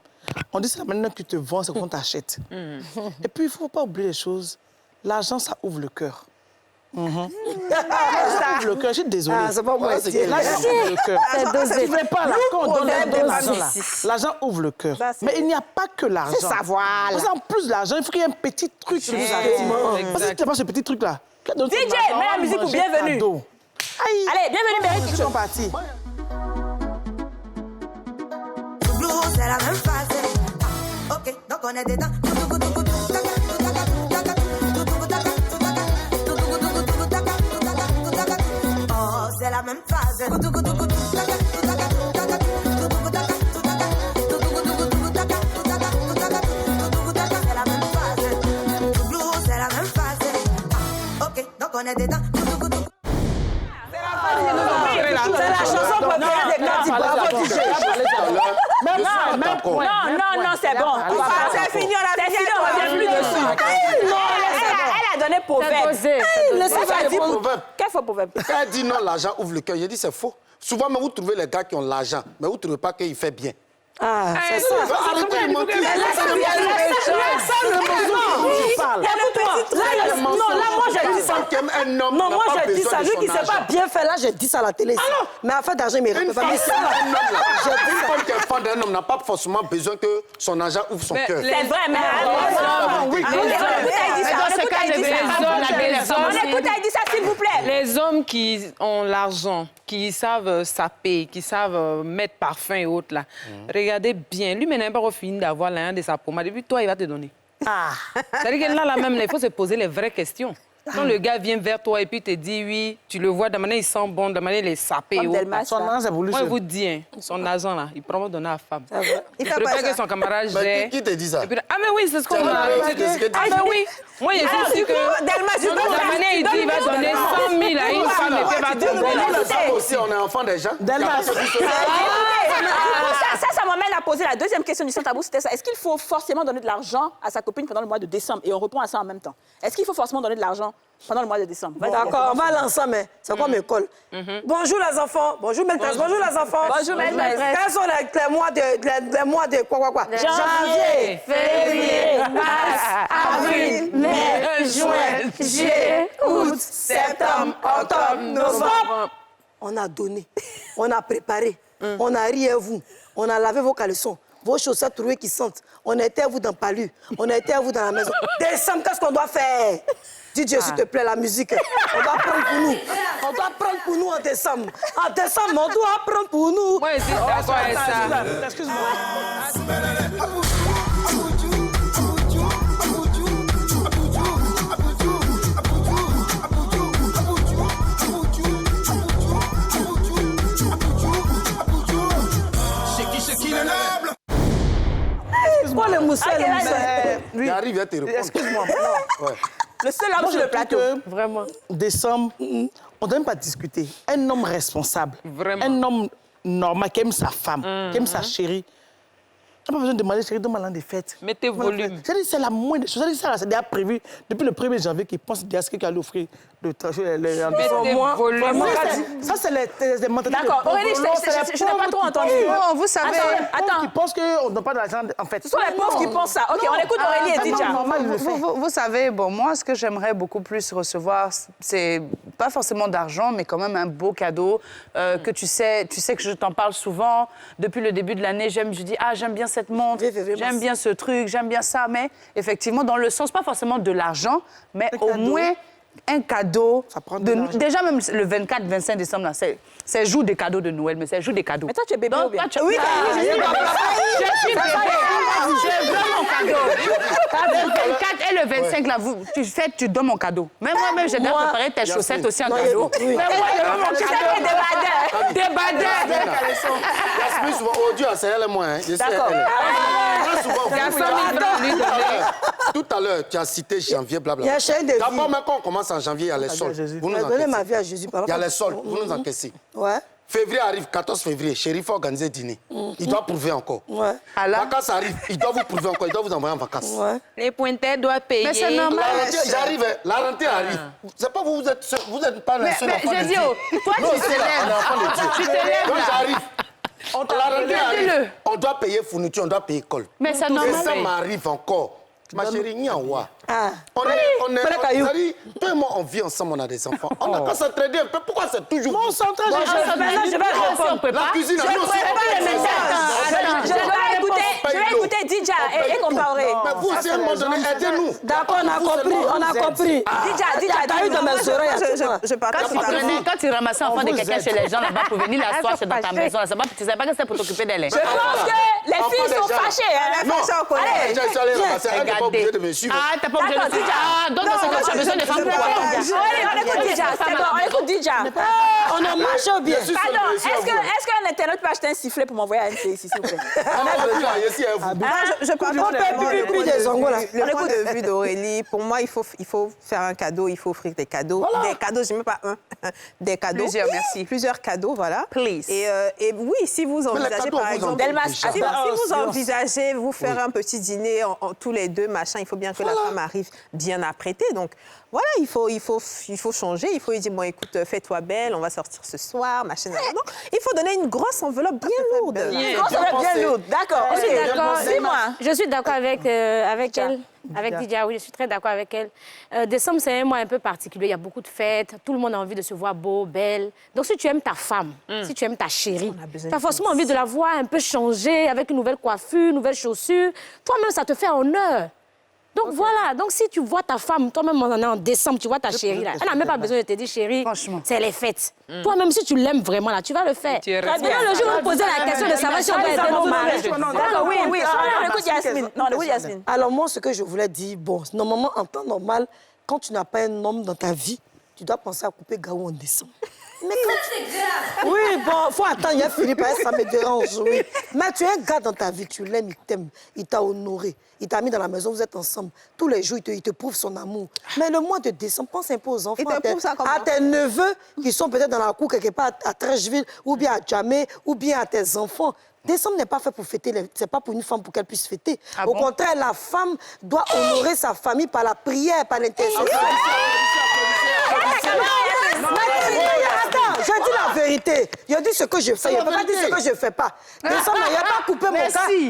S6: On dit que c'est la manière que tu te vends, c'est qu'on t'achète. Et puis, il ne faut pas oublier les choses. L'argent, ça ouvre le cœur. Ça ouvre le cœur, je suis désolée.
S3: Ah, c'est pas moi.
S6: L'argent ouvre le cœur. Tu ne pas là, quand on donne l'argent, là, l'argent ouvre le cœur. Mais il n'y a pas que l'argent.
S3: C'est ça, voilà.
S6: Parce qu'en plus de l'argent, il faut qu'il y ait un petit truc qui nous arrive. Parce que si tu n'as pas ce petit truc-là...
S1: DJ, mets la musique ou bienvenue. Allez, bienvenue, Mérite.
S6: Ils sont partis.
S13: C'est la même phase. Ok, donc on est dedans. Oh, c'est la même phase. C'est la même phase. Ok, donc on est c'est dedans.
S3: C'est la chanson préférée des Nadi. Bravo, DJ.
S1: Non, c'est bon.
S11: C'est fini, on a fini,
S1: on revient plus dessus. Elle a donné proverbe. Quel faux proverbe?
S5: Quand elle dit non, l'argent ouvre le cœur, j'ai dit c'est faux. Souvent, mais vous trouvez les gars qui ont l'argent, mais vous ne trouvez pas qu'il fait bien.
S3: Ah, c'est ça.
S5: Arrêtez de mentir.
S3: Non, là, moi, j'ai dit ça. Non, moi, j'ai dit ça. Lui qui ne sait pas bien faire, là, j'ai dit ça à la télé. Mais affaire d'argent, il mérite pas.
S5: Une femme qui est fan d'un homme n'a pas forcément besoin que son argent ouvre son cœur.
S1: C'est vrai, mais... On écoute, elle dit ça, s'il vous plaît.
S4: Les hommes qui ont l'argent, qui savent saper, qui savent mettre parfum et autres, là, regardez bien. Lui, maintenant, il n'a pas fini d'avoir l'un de sa pommade. Et puis, toi, il va te donner. C'est-à-dire que là, même, il faut se poser les vraies questions. Quand le gars vient vers toi et puis te dit oui, tu le vois, de manière il sent bon, de manière il est sapé.
S6: Son argent, c'est pour lui.
S4: Moi, je vous dis, son argent, là, il prend pour donner à la femme.
S11: Il
S4: fait pas que son camarade gère.
S5: Qui te dit ça?
S4: Ah, mais oui, c'est ce qu'on a. Ah, mais oui. Moi, je suis sûr que... la manière il dit, il va donner 100 000 à une femme et puis il va te donner.
S5: Ça aussi, on est enfant des gens.
S1: Ça m'amène à poser la deuxième question du Sans Tabou, c'était ça. Est-ce qu'il faut forcément donner de l'argent à sa copine pendant le mois de décembre? Et on répond à ça en même temps. Est-ce qu'il faut forcément donner de l'argent pendant le mois de décembre?
S3: D'accord, on va aller ensemble. C'est quoi mes cols? Bonjour les enfants. Bonjour maîtresse. Bonjour les enfants.
S1: Bonjour maîtresse.
S3: Quels sont les mois de quoi?
S1: Janvier, février, mars, avril, mai, juin, juillet, août, septembre, octobre, novembre.
S3: On a donné, on a préparé, on a ri à vous, on a lavé vos caleçons, vos chaussettes trouées qui sentent. On a été à vous dans Palu, on a été à vous dans la maison. Décembre, qu'est-ce qu'on doit faire? DJ, s'il te plaît, la musique, on doit prendre pour nous. On doit prendre pour nous en décembre. En décembre, on doit prendre pour nous.
S4: Moi, je suis d'accord avec ça.
S3: Excuse-moi. Excuse-moi, le moussel.
S5: Il arrive à te répondre.
S6: Excuse-moi.
S1: Le seul homme sur le plateau.
S6: Vraiment. Décembre, on ne doit même pas discuter. Un homme responsable, un homme normal qui aime sa femme, qui aime sa chérie. Tu n'as pas besoin de demander, chérie, donne-moi l'an des fêtes.
S4: Mettez volume.
S6: C'est la moindre des choses. C'est déjà prévu depuis le 1er janvier qu'il pense déjà ce qu'il allait offrir.
S4: Mettez volume.
S6: Ça, c'est les mentalités.
S1: D'accord. Aurélie, je n'ai pas trop entendu.
S11: Non, vous savez...
S6: Attends. Qui pensent qu'on n'a pas d'argent, en fait.
S1: Ce sont les pauvres qui pensent ça. OK, on écoute Aurélie et Didja.
S2: Vous savez, bon, moi, ce que j'aimerais beaucoup plus recevoir, c'est pas forcément d'argent, mais quand même un beau cadeau que tu sais que je t'en parle souvent. Depuis le début de l'année, je dis, j'aime bien cette montre, j'aime bien ce truc, j'aime bien ça, mais effectivement, dans le sens, pas forcément de l'argent, mais au moins un cadeau.
S6: Ça prend
S2: déjà, même le 24-25 décembre, c'est jour des cadeaux de Noël, mais c'est jour des cadeaux.
S1: Mais toi, tu es bébé ou bien?
S2: Oui, je suis bébé. Je veux mon cadeau. Le 24 et le 25, là, tu donnes mon cadeau. Même moi-même, j'ai déjà préparé tes chaussettes aussi en cadeau. Mais moi, je veux mon cadeau. Des badins.
S5: Yasmine, souvent, Dieu, c'est elle et moi.
S1: D'accord.
S5: Tout à l'heure, tu as cité janvier, blablabla. D'abord, même quand on commence en janvier, il y a les soldes. Vous nous
S3: encaissez. Ma vie à Jésus.
S5: Il y a les soldes, vous nous encaissez.
S3: Ouais.
S5: Février arrive, 14 février, chéri, faut organiser dîner. Il doit prouver encore.
S3: Ouais.
S5: Vacances arrivent, il doit vous prouver encore, il doit vous envoyer en vacances.
S3: Ouais.
S4: Les pointaires doivent payer.
S2: Mais c'est normal.
S5: J'arrive, la rentrée arrive. C'est pas vous êtes pas le seul enfant de Dieu.
S2: Toi, tu t'élèves.
S5: Tu t'élèves. Quand j'arrive, la rentrée arrive, on doit payer fourniture, on doit payer école.
S2: Mais c'est normal.
S5: Ça m'arrive encore. Ma chérie, ni en roi. On est, toi et moi, on vit ensemble, on a des enfants. On n'a qu'à s'entraider un peu. Pourquoi c'est toujours...
S3: Non, s'entraider. Je vais répondre.
S5: La cuisine, nous aussi.
S1: Je vais écouter Didja et comparer.
S5: Mais vous aussi, à un moment donné, aidez-nous.
S3: D'accord, on a compris.
S1: Didja,
S3: t'as eu dans mes oreilles.
S11: Je partage.
S2: Quand tu ramassais l'enfant de quelqu'un chez les gens là-bas pour venir l'asseoir dans ta maison, tu ne sais pas que c'est pour t'occuper d'elle.
S1: Je pense que les filles sont fâchées.
S5: Non, je suis allé ramasser, elle n'est pas obligée de me suivre.
S2: T'as
S7: pas obligé de faire. Ah, donc dans ce cas, tu as besoin de femmes pour quoi?
S1: On écoute Dija, c'est bon, on écoute Dija.
S3: On a marché ou bien?
S1: Pardon, est-ce qu'un internaute peut acheter un sifflet pour m'envoyer à NC ici, s'il vous plaît?
S11: Je parle pas
S3: plus des ongos, là.
S11: Le point de vue d'Aurélie, pour moi, il faut faire un cadeau, il faut offrir des cadeaux. Des cadeaux, je n'aime pas un. Des cadeaux.
S2: Plusieurs, merci.
S11: Plusieurs cadeaux, voilà.
S2: Please.
S11: Et oui, si vous envisagez, par exemple... Si vous envisagez vous faire un petit dîner tous les deux, machin, il faut bien que la femme arrive bien apprêtée. Donc, voilà, il faut changer. Il faut lui dire, bon, écoute, fais-toi belle, on va sortir ce soir, machin. Non, il faut donner une grosse enveloppe bien lourde.
S1: Une grosse enveloppe bien lourde, d'accord.
S12: Je suis d'accord.
S1: Dis-moi.
S12: Je suis d'accord avec elle. Avec Didia, oui, je suis très d'accord avec elle. Décembre, c'est un mois un peu particulier. Il y a beaucoup de fêtes. Tout le monde a envie de se voir beau, belle. Donc, si tu aimes ta femme, si tu aimes ta chérie, tu as forcément envie de la voir un peu changer avec une nouvelle coiffure, une nouvelle chaussure. Toi-même, ça te fait honneur. Donc voilà, donc si tu vois ta femme, toi-même on est en décembre, tu vois ta chérie là, elle n'a même pas besoin de te dire chérie, c'est les fêtes. Toi-même si tu l'aimes vraiment là, tu vas le faire. Très bien, le jour où vous posez la question de savoir si on va être nos maris.
S1: D'accord, oui, on écoute Yasmine. Non, on écoute Yasmine.
S3: Alors moi, ce que je voulais dire, bon, normalement, en temps normal, quand tu n'as pas un homme dans ta vie, tu dois penser à couper Gaou en décembre. Mais quand oui, bon, faut attendre, il y a Philippe, ça me dérange, oui. Mais tu as un gars dans ta vie, tu l'aimes, il t'aime, il t'a honoré, il t'a mis dans la maison, vous êtes ensemble. Tous les jours, il te prouve son amour. Mais le mois de décembre, pense un peu aux enfants, à tes neveux qui sont peut-être dans la cour quelque part à Trècheville, ou bien à Djamé, ou bien à tes enfants. Décembre n'est pas fait pour fêter, c'est pas pour une femme pour qu'elle puisse fêter. Au contraire, la femme doit honorer sa famille par la prière, par l'intercession. Attends, je dis la vérité. Je dis ce que je fais. Je ne peux pas dire ce que je ne fais pas. Décembre, il n'y a pas coupé mon gars.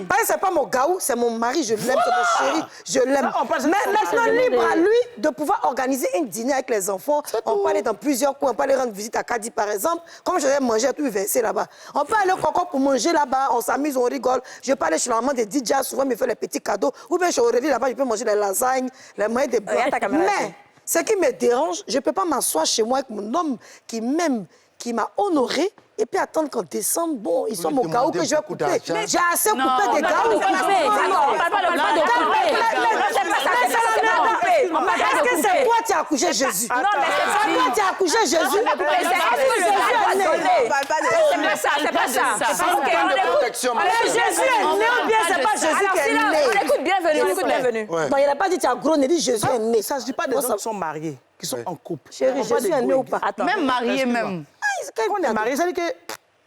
S3: Parce que ce n'est pas mon gaou, c'est mon mari. Je l'aime, c'est mon chéri. Je l'aime. Mais maintenant, libre à lui de pouvoir organiser un dîner avec les enfants. On peut aller dans plusieurs coins. On peut aller rendre visite à Kadi, par exemple. Comme je vais manger à tout verser là-bas. On peut aller au Coco pour manger là-bas. On s'amuse, on rigole. Je peux aller chez la maman de DJ, souvent, me faire les petits cadeaux. Ou bien chez Aurélie, là-bas, je peux manger les lasagnes, les moyens de boire. Mais ce qui me dérange, je ne peux pas m'asseoir chez moi avec mon homme qui m'aime, qui m'a honoré, et puis attendre qu'en décembre, bon, ils sont mon gaou que je vais couper. J'ai assez coupé des gaou. Est-ce que c'est toi qui as accouché Jésus? Non, mais c'est toi qui as accouché Jésus.
S1: C'est pas ça.
S3: Jésus est né ou bien c'est pas Jésus qui est né?
S1: On écoute bienvenue.
S3: Non, il n'a pas dit tu as gros, il dit Jésus est né.
S6: Ça ne se dit pas des hommes qui sont mariés, qui sont en couple.
S3: Chérie, Jésus est né ou pas?
S2: Même marié, même.
S6: Quand on est marié, ça veut dire que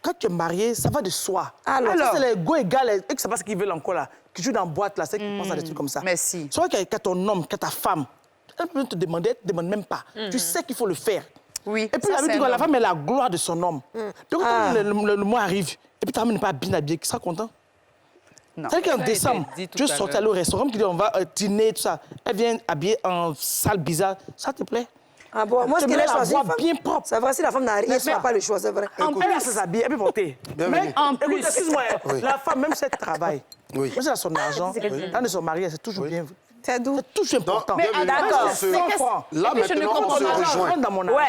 S6: quand tu es marié, ça va de soi. Alors ça, c'est les go égal, et que c'est pas ce qu'ils veulent encore là, qui jouent dans la boîte là, c'est qui pensent à des trucs comme ça.
S2: Merci.
S6: C'est vrai que ton homme, que ta femme, elle peut te demander, elle ne te demande même pas. Tu sais qu'il faut le faire.
S2: Oui.
S6: Et puis la femme est la gloire de son homme. Donc quand le mois arrive, et puis ta femme n'est pas bien habillée, qui sera content? C'est qu'en décembre, tu veux sortir aller au restaurant, qui dit on va dîner, tout ça. Elle vient habillée en sale bizarre, ça te plaît?
S3: Ah bon, moi, ce qu'elle a choisi,
S6: bien propre.
S3: C'est vrai, si la femme n'a rien, elle n'a pas le choix, c'est vrai.
S6: En plus, elle s'habille, elle peut porter. Mais en plus, excuse-moi, la femme, même si elle travaille, même si elle a son argent, quand elle est son mari, c'est toujours bien. C'est toujours important.
S5: Mais d'accord. Là, maintenant, on se rejoint.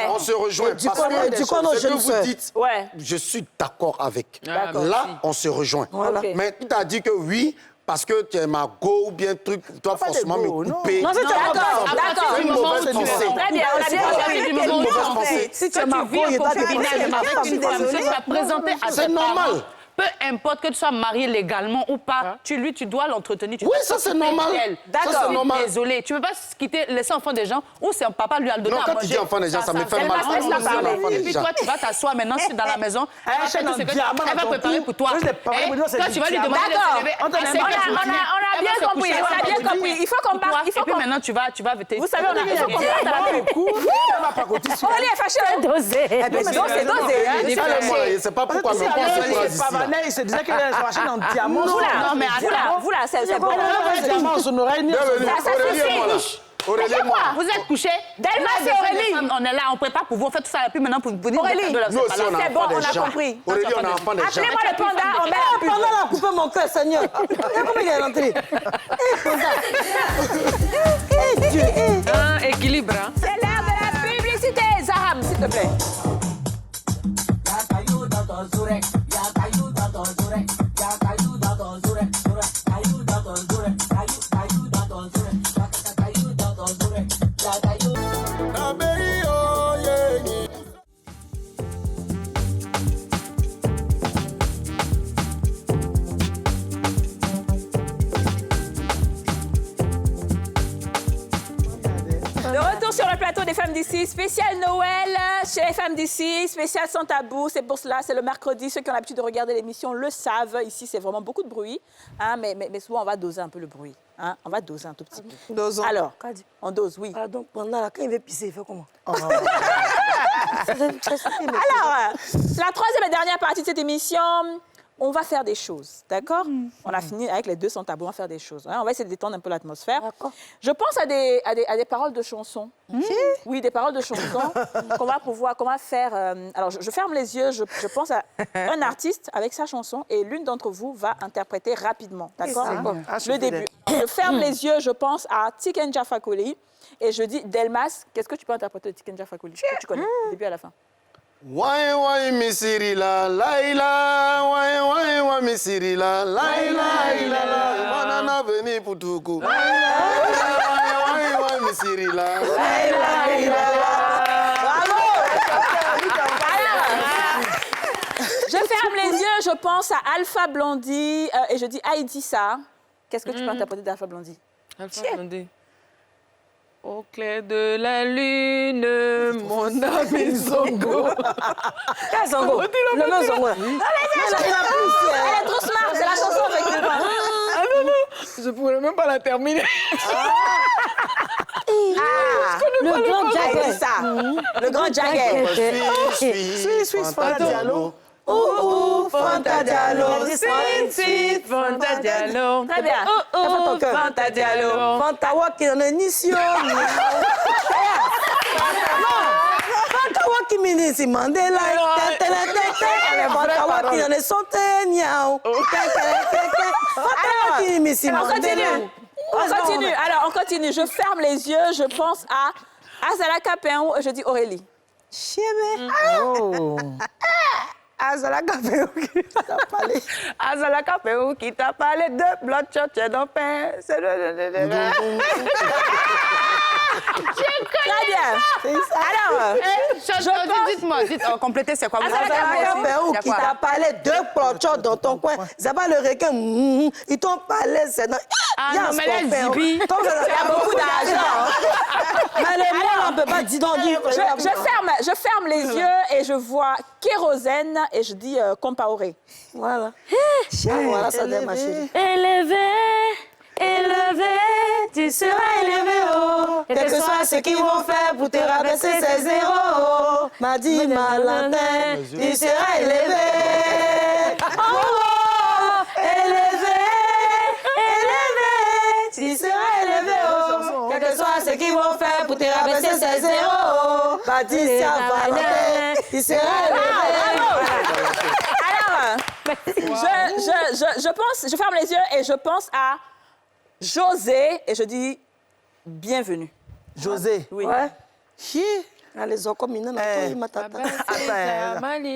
S5: On se rejoint. Parce que ce que vous dites, je suis d'accord avec. Là, on se rejoint. Mais tu as dit que oui, parce que tu es ma go ou bien truc, tu dois forcément me couper.
S1: Non, c'est d'accord.
S5: C'est une mauvaise pensée.
S1: Très bien, on a bien.
S3: Si tu es ma go, il doit te
S7: avec une femme, tu vas présenter à tes parents. Peu importe que tu sois marié légalement ou pas, tu dois l'entretenir.
S5: Oui, ça c'est normal.
S7: D'accord, désolé. Tu ne peux pas quitter, laisser enfant des gens ou c'est un papa lui a donné à manger.
S5: Non, quand tu dis enfant des gens, ça me fait mal.
S7: Et puis toi, tu vas t'asseoir maintenant dans la maison. Elle va préparer pour toi. Toi, tu vas lui demander de se lever.
S1: On a bien compris. On a bien compris. Il faut qu'on parle.
S7: Et puis maintenant, tu vas
S1: Vous savez, on a bien compris. Aurélie est fâchée.
S12: C'est dosé.
S1: C'est dosé.
S5: C'est pas pourquoi me pense
S6: il se disait qu'elle allait se marcher dans le diamant.
S1: Vous là, c'est bon.
S5: Aurélie, moi.
S7: Vous êtes couchés.
S1: Delma, c'est Aurélie.
S7: On est là, on prépare pour vous. On fait tout ça. Et puis maintenant, pour vous dire...
S1: Aurélie,
S5: nous aussi, on a
S1: c'est bon,
S5: enfant
S1: on
S5: des
S1: a
S5: gens.
S1: compris.
S5: Aurélie, on a enfant des gens.
S1: Appelez-moi le panda, on met la pub.
S3: Pendant la coupe mon cœur, Seigneur. Comment il est rentré?
S4: Un équilibre.
S1: C'est l'heure de la publicité. Zaham, s'il te plaît. retour sur le plateau des Femmes d'ici, spécial Noël chez les Femmes d'ici, spécial sans tabou. C'est pour cela, c'est le mercredi. Ceux qui ont l'habitude de regarder l'émission le savent. Ici, c'est vraiment beaucoup de bruit. Hein, mais souvent, on va doser un peu le bruit. Hein, on va doser un tout petit peu.
S3: Dosons.
S1: Alors, on dose, oui.
S3: Ah, donc, pendant là, quand il veut pisser, il fait comment?
S1: Alors, la troisième et dernière partie de cette émission, on va faire des choses, d'accord? On a fini avec les deux sans tabou, on va faire des choses. Hein? On va essayer de détendre un peu l'atmosphère. Je pense à des paroles de chansons. Oui, des paroles de chansons qu'on va faire. Alors, je ferme les yeux, je pense à un artiste avec sa chanson et l'une d'entre vous va interpréter rapidement, d'accord? Le début. Je ferme les yeux, je pense à Tiken Fakoli et je dis Delmas, qu'est-ce que tu peux interpréter de Tiken Fakoli? Que tu connais, du début à la fin.
S5: Wai wai misiri la laila, wai wai wai misiri la laila, la banana veni putuku. Wai wai misiri la laila.
S1: Bravo! Je ferme les yeux, je pense à Alpha Blondy et je dis Aïdissa. Qu'est-ce que tu peux interpréter d'Alpha Blondy?
S4: Alpha Blondy. Au clair de la lune, mon ami Zongo.
S3: Quel Zongo? Le même Zongo.
S1: Elle est trop smart, c'est la chanson avec moi.
S4: Ah non, je pourrais même pas la terminer.
S1: Le grand Jagger. Le grand Jagger.
S5: Suis, Fanta Diallo.
S3: Fanta Diallo.
S4: Sweet, Fanta Diallo.
S1: Très bien.
S4: Fanta Diallo.
S3: Fanta Waki en émission. Fanta Waki minisi Mandela. Fanta Waki en centenaire. Fanta Waki minisi Mandela.
S1: On continue. Alors, on continue. Je ferme les yeux. Je pense à Azala Capéon. Je dis Aurélie.
S3: Chiébé. Azala Capéon qui t'a parlé.
S7: Azala Capéon qui t'a parlé de blood church et d'enfer.
S1: Très bien. Alors,
S7: dites-moi, complétez, c'est quoi?
S3: Azala Capéon qui t'a parlé de blood church dans ton coin. C'est pas le requin. Ils t'ont parlé, c'est dans...
S7: Ah non, mais là, Zibi.
S1: Il y a beaucoup d'argent.
S3: Mais les mots, on ne peut pas dire dans du...
S1: Je ferme les yeux et je vois kérosène et je dis Compaoré.
S3: Voilà. Voilà, ça donne ma chérie.
S12: Élevé, tu seras élevé haut.
S3: Quel que soit ce qu'ils vont faire pour te rabaisser ces zéros. M'a dit Malantin, tu seras élevé. Oh, élevé, tu seras élevé haut. Quel que soit ce qu'ils vont faire pour te rabaisser ces zéros. M'a dit Malantin, tu seras élevé.
S1: Je ferme les yeux et je pense à José et je dis bienvenue.
S6: José.
S1: Oui.
S3: Ouais. Chi. Allez, comme il m'a tata.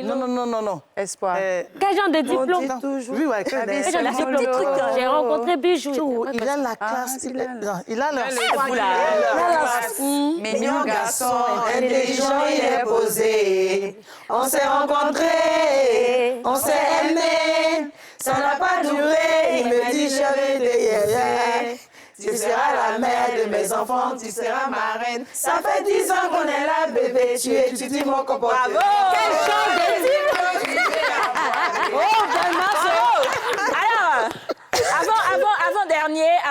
S6: Non.
S7: Espoir.
S12: Quel genre de diplôme?
S6: Oui, ouais, quel
S12: genre de diplôme? J'ai rencontré Bijou.
S6: Il a la classe. Il a
S3: Mignon garçon, intelligent, il est posé. On s'est rencontrés, on s'est aimés. Ça n'a pas duré, il me dit je vais te tu seras la mère de mes enfants, tu seras ma reine. Ça fait 10 ans qu'on est là, bébé, tu étudies mon comportement.
S1: Bravo! Quel chant de diplôme! Oh, Alors,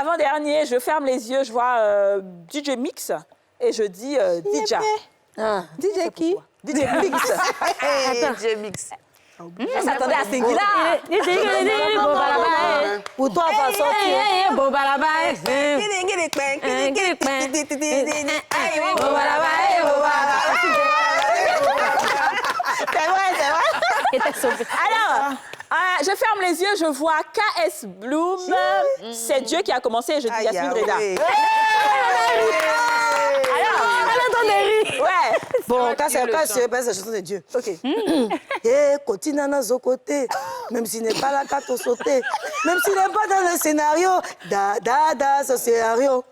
S1: avant-dernier, je ferme les yeux, je vois DJ Mix et je dis DJ.
S3: DJ qui?
S1: DJ Mix.
S7: DJ Mix.
S1: Elle s'attendait à Singila.
S3: Pour toi, va sortir.
S1: C'est vrai. Alors, je ferme les yeux, je vois KS Bloom. C'est Dieu qui a commencé et je dis Yasmine Reda. Ouais.
S3: Bon, quand c'est c'est la chanson de Dieu.
S1: OK.
S3: Et continue à côté, même s'il n'est pas là quand on sauter, même s'il n'est pas dans le scénario, ce scénario,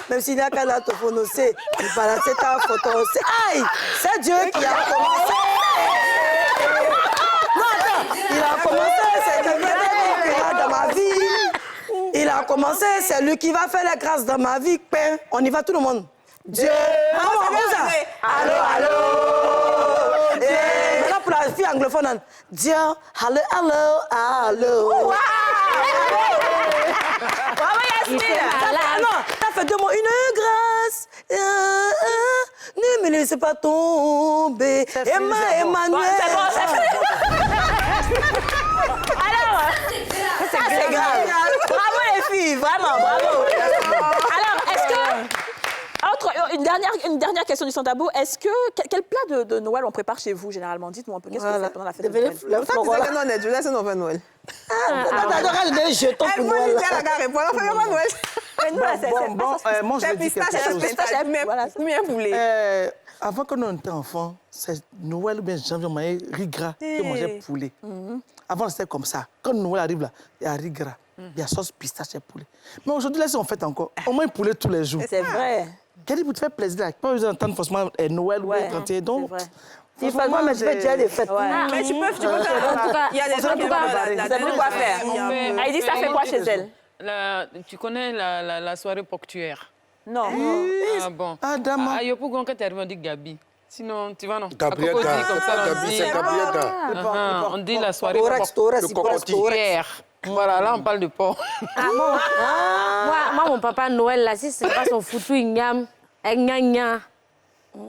S3: même s'il n'a qu'à l'autophonosé, il parle de ta photo, aïe, c'est Dieu qui a commencé. Non, attends, il a commencé, c'est Dieu qui a dans ma vie. Il a commencé, c'est lui qui va faire la grâce dans ma vie. On y va tout le monde. Dieu. Allô, allô. Maintenant, pour la fille anglophone, Dieu, allô, allô, allô.
S1: Wow. Bravo, Yasmine.
S3: Non, t'as fait 2 mots. Une grâce. Ne me laissez pas tomber. Emmanuel.
S1: C'est bon, c'est Alors, ça c'est grave. Bravo les filles, vraiment, bravo. Alors, est-ce que... Une dernière question du sans tabou. Est-ce que... Quel plat de Noël on prépare chez vous, généralement? Dites-moi un peu. Qu'est-ce que vous faites pendant la fête de Noël?
S11: Ça, tu sais que non, je laisse un enfant Noël.
S3: T'adorais des jetons pour Noël.
S11: Elle la gare, voilà, on fait pas Noël.
S6: Moi, je vais dire quelque chose.
S11: Bien poulet.
S6: Avant que nous étions enfants, c'est Noël ou bien janvier, on mangeait riz gras, on mangeait poulet. Avant, c'était comme ça. Quand Noël arrive là, il y a riz gras, il y a sauce pistache et poulet. Mais aujourd'hui, là, si on fait encore, on mange poulet tous les jours.
S1: C'est vrai.
S6: Quel pour te faire plaisir, là. Pas besoin d'entendre forcément Noël ou 31. Donc,
S3: il faut moi, mais je vais déjà les fêtes.
S11: Mais tu peux faire. En tout cas, il y a des gens qui
S1: vous savez quoi faire. Elle dit ça fait quoi chez elle?
S4: Tu connais la soirée portuaire?
S1: Non.
S4: Ah bon.
S6: Ah, dame.
S4: Ah, il y a pourquoi quand tu arrives, on dit Gabi. Sinon, tu vas non.
S5: Gabrietta. Gabi, c'est Gabrietta.
S4: On dit la soirée portuaire. Voilà, là, on parle de porc.
S12: Moi, mon papa Noël, là, si c'est pas son foutu igname, gna.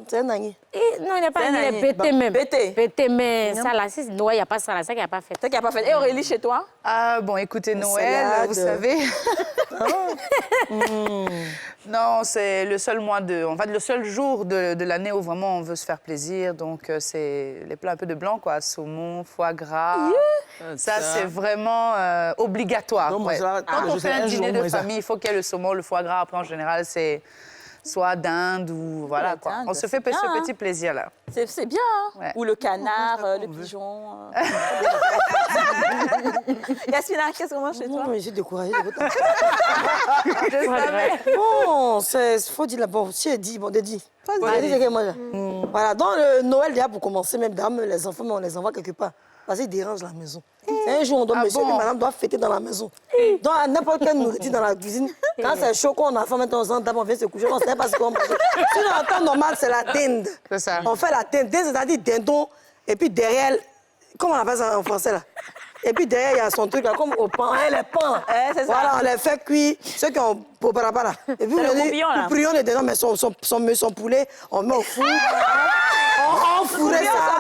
S3: C'est un agné.
S12: Non, il n'est pas agné, il est pété même. Pété, mais ça, là, si Noël, il n'y a pas ça, là, c'est ça qu'il n'y a pas fait.
S1: C'est ça qu'il n'y a pas fait. Et Aurélie, chez toi?
S2: Ah, bon, écoutez, Noël, vous savez... Non, c'est le seul mois le seul jour de l'année où vraiment on veut se faire plaisir. Donc, c'est les plats un peu de blanc, quoi. Saumon, foie gras. Ça, c'est vraiment obligatoire.
S6: Non,
S2: Ouais. Quand on fait un dîner de famille, il faut qu'il y ait le saumon, le foie gras. Après, en général, c'est soit dinde ou voilà, quoi. On se fait ce petit plaisir-là.
S1: C'est bien, hein? Ouais. Ou le canard, le pigeon. Yasmina, qu'est-ce qu'on mange chez toi?
S3: Non, mais j'ai découragé. Bon, il faut dire là, bon, si elle dit, bon, elle dit. Voilà, dans le Noël, déjà, pour commencer, même dame, les enfants, on les envoie quelque part. Parce qu'ils dérangent la maison. Un jour, on doit, monsieur et madame doivent fêter dans la maison. Donc, à n'importe quelle nourriture dans la cuisine, quand c'est chaud, quand on a faim, maintenant, on vient se coucher, on ne sait pas ce qu'on mange. Sinon, en temps normal, c'est la dinde.
S2: C'est ça.
S3: On fait la dinde. Dinde, c'est-à-dire dindon, et puis derrière, comment on appelle ça en français, là? Et puis derrière, il y a son truc, là, comme au pain, les pains. Voilà, on les fait cuire, ceux qui ont pas là. Et puis, on prions les dindons, mais son poulet, on met au four. On fourrait ça.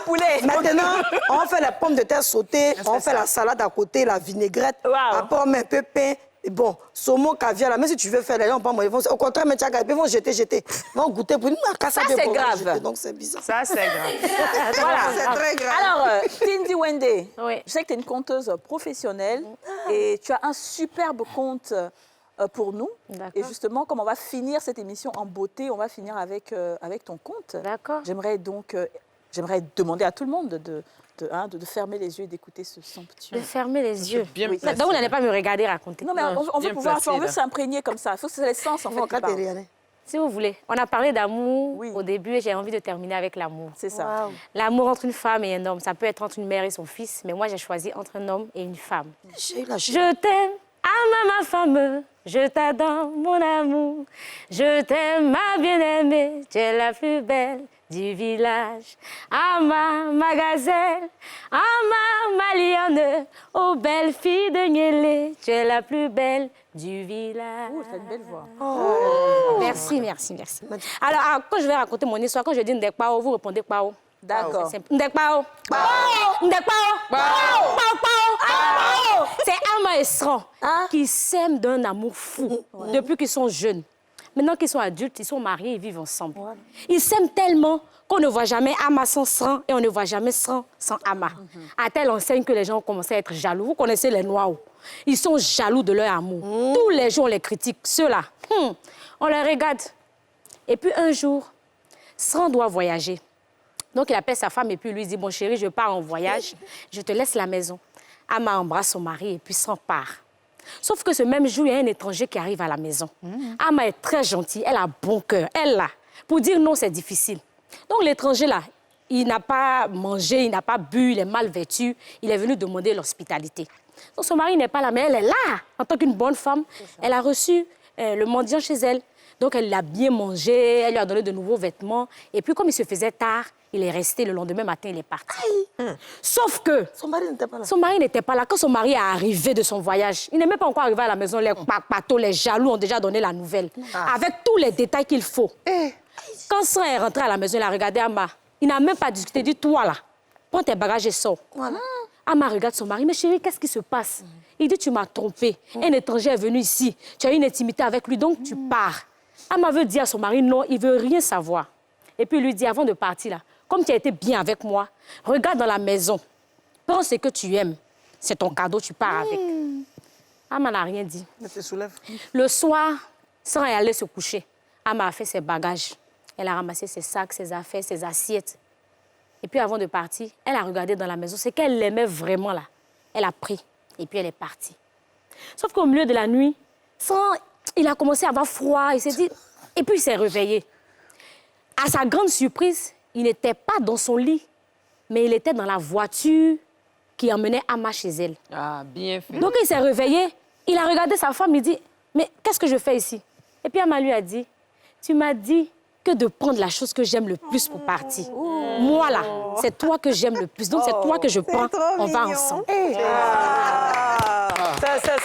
S3: Maintenant, on fait les pommes de terre sautées, on fait la salade à côté, la vinaigrette. Après, on met un peu de pain. Et bon, saumon, caviar, là, même si tu veux faire, les gens, au contraire, mais ils vont jeter. Ils vont goûter pour une
S1: ça, c'est grave.
S3: Donc, c'est bizarre.
S2: Ça, c'est grave.
S1: Voilà.
S11: C'est très grave.
S1: Alors, Tindy Wende, je sais que tu es une conteuse professionnelle et tu as un superbe conte pour nous. Et justement, comme on va finir cette émission en beauté, on va finir avec ton conte.
S12: D'accord.
S1: J'aimerais demander à tout le monde de fermer les yeux et d'écouter ce somptueux.
S12: De fermer les yeux.
S4: Bien
S12: oui. Donc, vous n'allez pas me regarder raconter.
S1: Non, mais on veut s'imprégner comme ça. Il faut que c'est l'essence, en fait, qui parle.
S12: Si vous voulez. On a parlé d'amour au début et j'ai envie de terminer avec l'amour.
S1: C'est ça.
S12: Wow. L'amour entre une femme et un homme, ça peut être entre une mère et son fils, mais moi, j'ai choisi entre un homme et une femme. Je t'aime, ma femme, je t'adore, mon amour. Je t'aime, ma bien-aimée, tu es la plus belle du village. Ma gazelle, ma lionne, ô belle fille de Niélé, tu es la plus belle du village.
S1: Oh, t'as une belle voix.
S12: Merci. Alors, quand je vais raconter mon histoire, quand je dis Ndekpao, vous répondez Pao.
S1: D'accord.
S12: Ndekpao. C'est Ama et Sran qui s'aiment d'un amour fou depuis qu'ils sont jeunes. Maintenant qu'ils sont adultes, ils sont mariés, ils vivent ensemble. Ils s'aiment tellement qu'on ne voit jamais Ama sans Sran et on ne voit jamais Sran sans Ama. À telle enseigne que les gens ont commencé à être jaloux. Vous connaissez les Noirs. Ils sont jaloux de leur amour. Tous les jours, on les critique. Ceux-là, on les regarde. Et puis un jour, Sran doit voyager. Donc il appelle sa femme et puis lui dit, bon chéri, je pars en voyage, je te laisse la maison. Ama embrasse son mari et puis Sran part. Sauf que ce même jour, il y a un étranger qui arrive à la maison. Ama est très gentille, elle a bon cœur, elle là. Pour dire non, c'est difficile. Donc l'étranger là, il n'a pas mangé, il n'a pas bu, il est mal vêtu, il est venu demander l'hospitalité. Donc son mari n'est pas là, mais elle est là, en tant qu'une bonne femme. Elle a reçu le mendiant chez elle. Donc, elle l'a bien mangé, elle lui a donné de nouveaux vêtements. Et puis, comme il se faisait tard, il est resté. Le lendemain matin, il est parti. Sauf que...
S3: Son mari n'était pas là.
S12: Son mari n'était pas là. Quand son mari est arrivé de son voyage, il n'est même pas encore arrivé à la maison. Les papatos, les jaloux ont déjà donné la nouvelle. Avec tous les détails qu'il faut. Quand son est rentré à la maison, il a regardé Ama. Il n'a même pas discuté. Il dit, toi là, prends tes bagages et sors.
S3: Voilà.
S12: Ama regarde son mari. Mais chérie, qu'est-ce qui se passe? Il dit, tu m'as trompé. Un étranger est venu ici. Tu as une intimité avec lui, donc tu pars. Ama veut dire à son mari, non, il veut rien savoir. Et puis il lui dit, avant de partir là, comme tu as été bien avec moi, regarde dans la maison. Prends ce que tu aimes. C'est ton cadeau, tu pars avec. Ama n'a rien dit.
S6: Elle te soulève.
S12: Le soir, sans aller se coucher, Ama a fait ses bagages. Elle a ramassé ses sacs, ses affaires, ses assiettes. Et puis avant de partir, elle a regardé dans la maison. Ce qu'elle aimait vraiment là, elle a pris. Et puis elle est partie. Sauf qu'au milieu de la nuit, il a commencé à avoir froid. Il s'est dit... Et puis il s'est réveillé. À sa grande surprise, il n'était pas dans son lit, mais il était dans la voiture qui emmenait Ama chez elle.
S4: Ah, bien fait.
S12: Donc il s'est réveillé, il a regardé sa femme, il dit, mais qu'est-ce que je fais ici? Et puis Ama lui a dit, tu m'as dit que de prendre la chose que j'aime le plus pour partir. Moi là, c'est toi que j'aime le plus, donc c'est toi que je prends, on va ensemble.
S3: C'est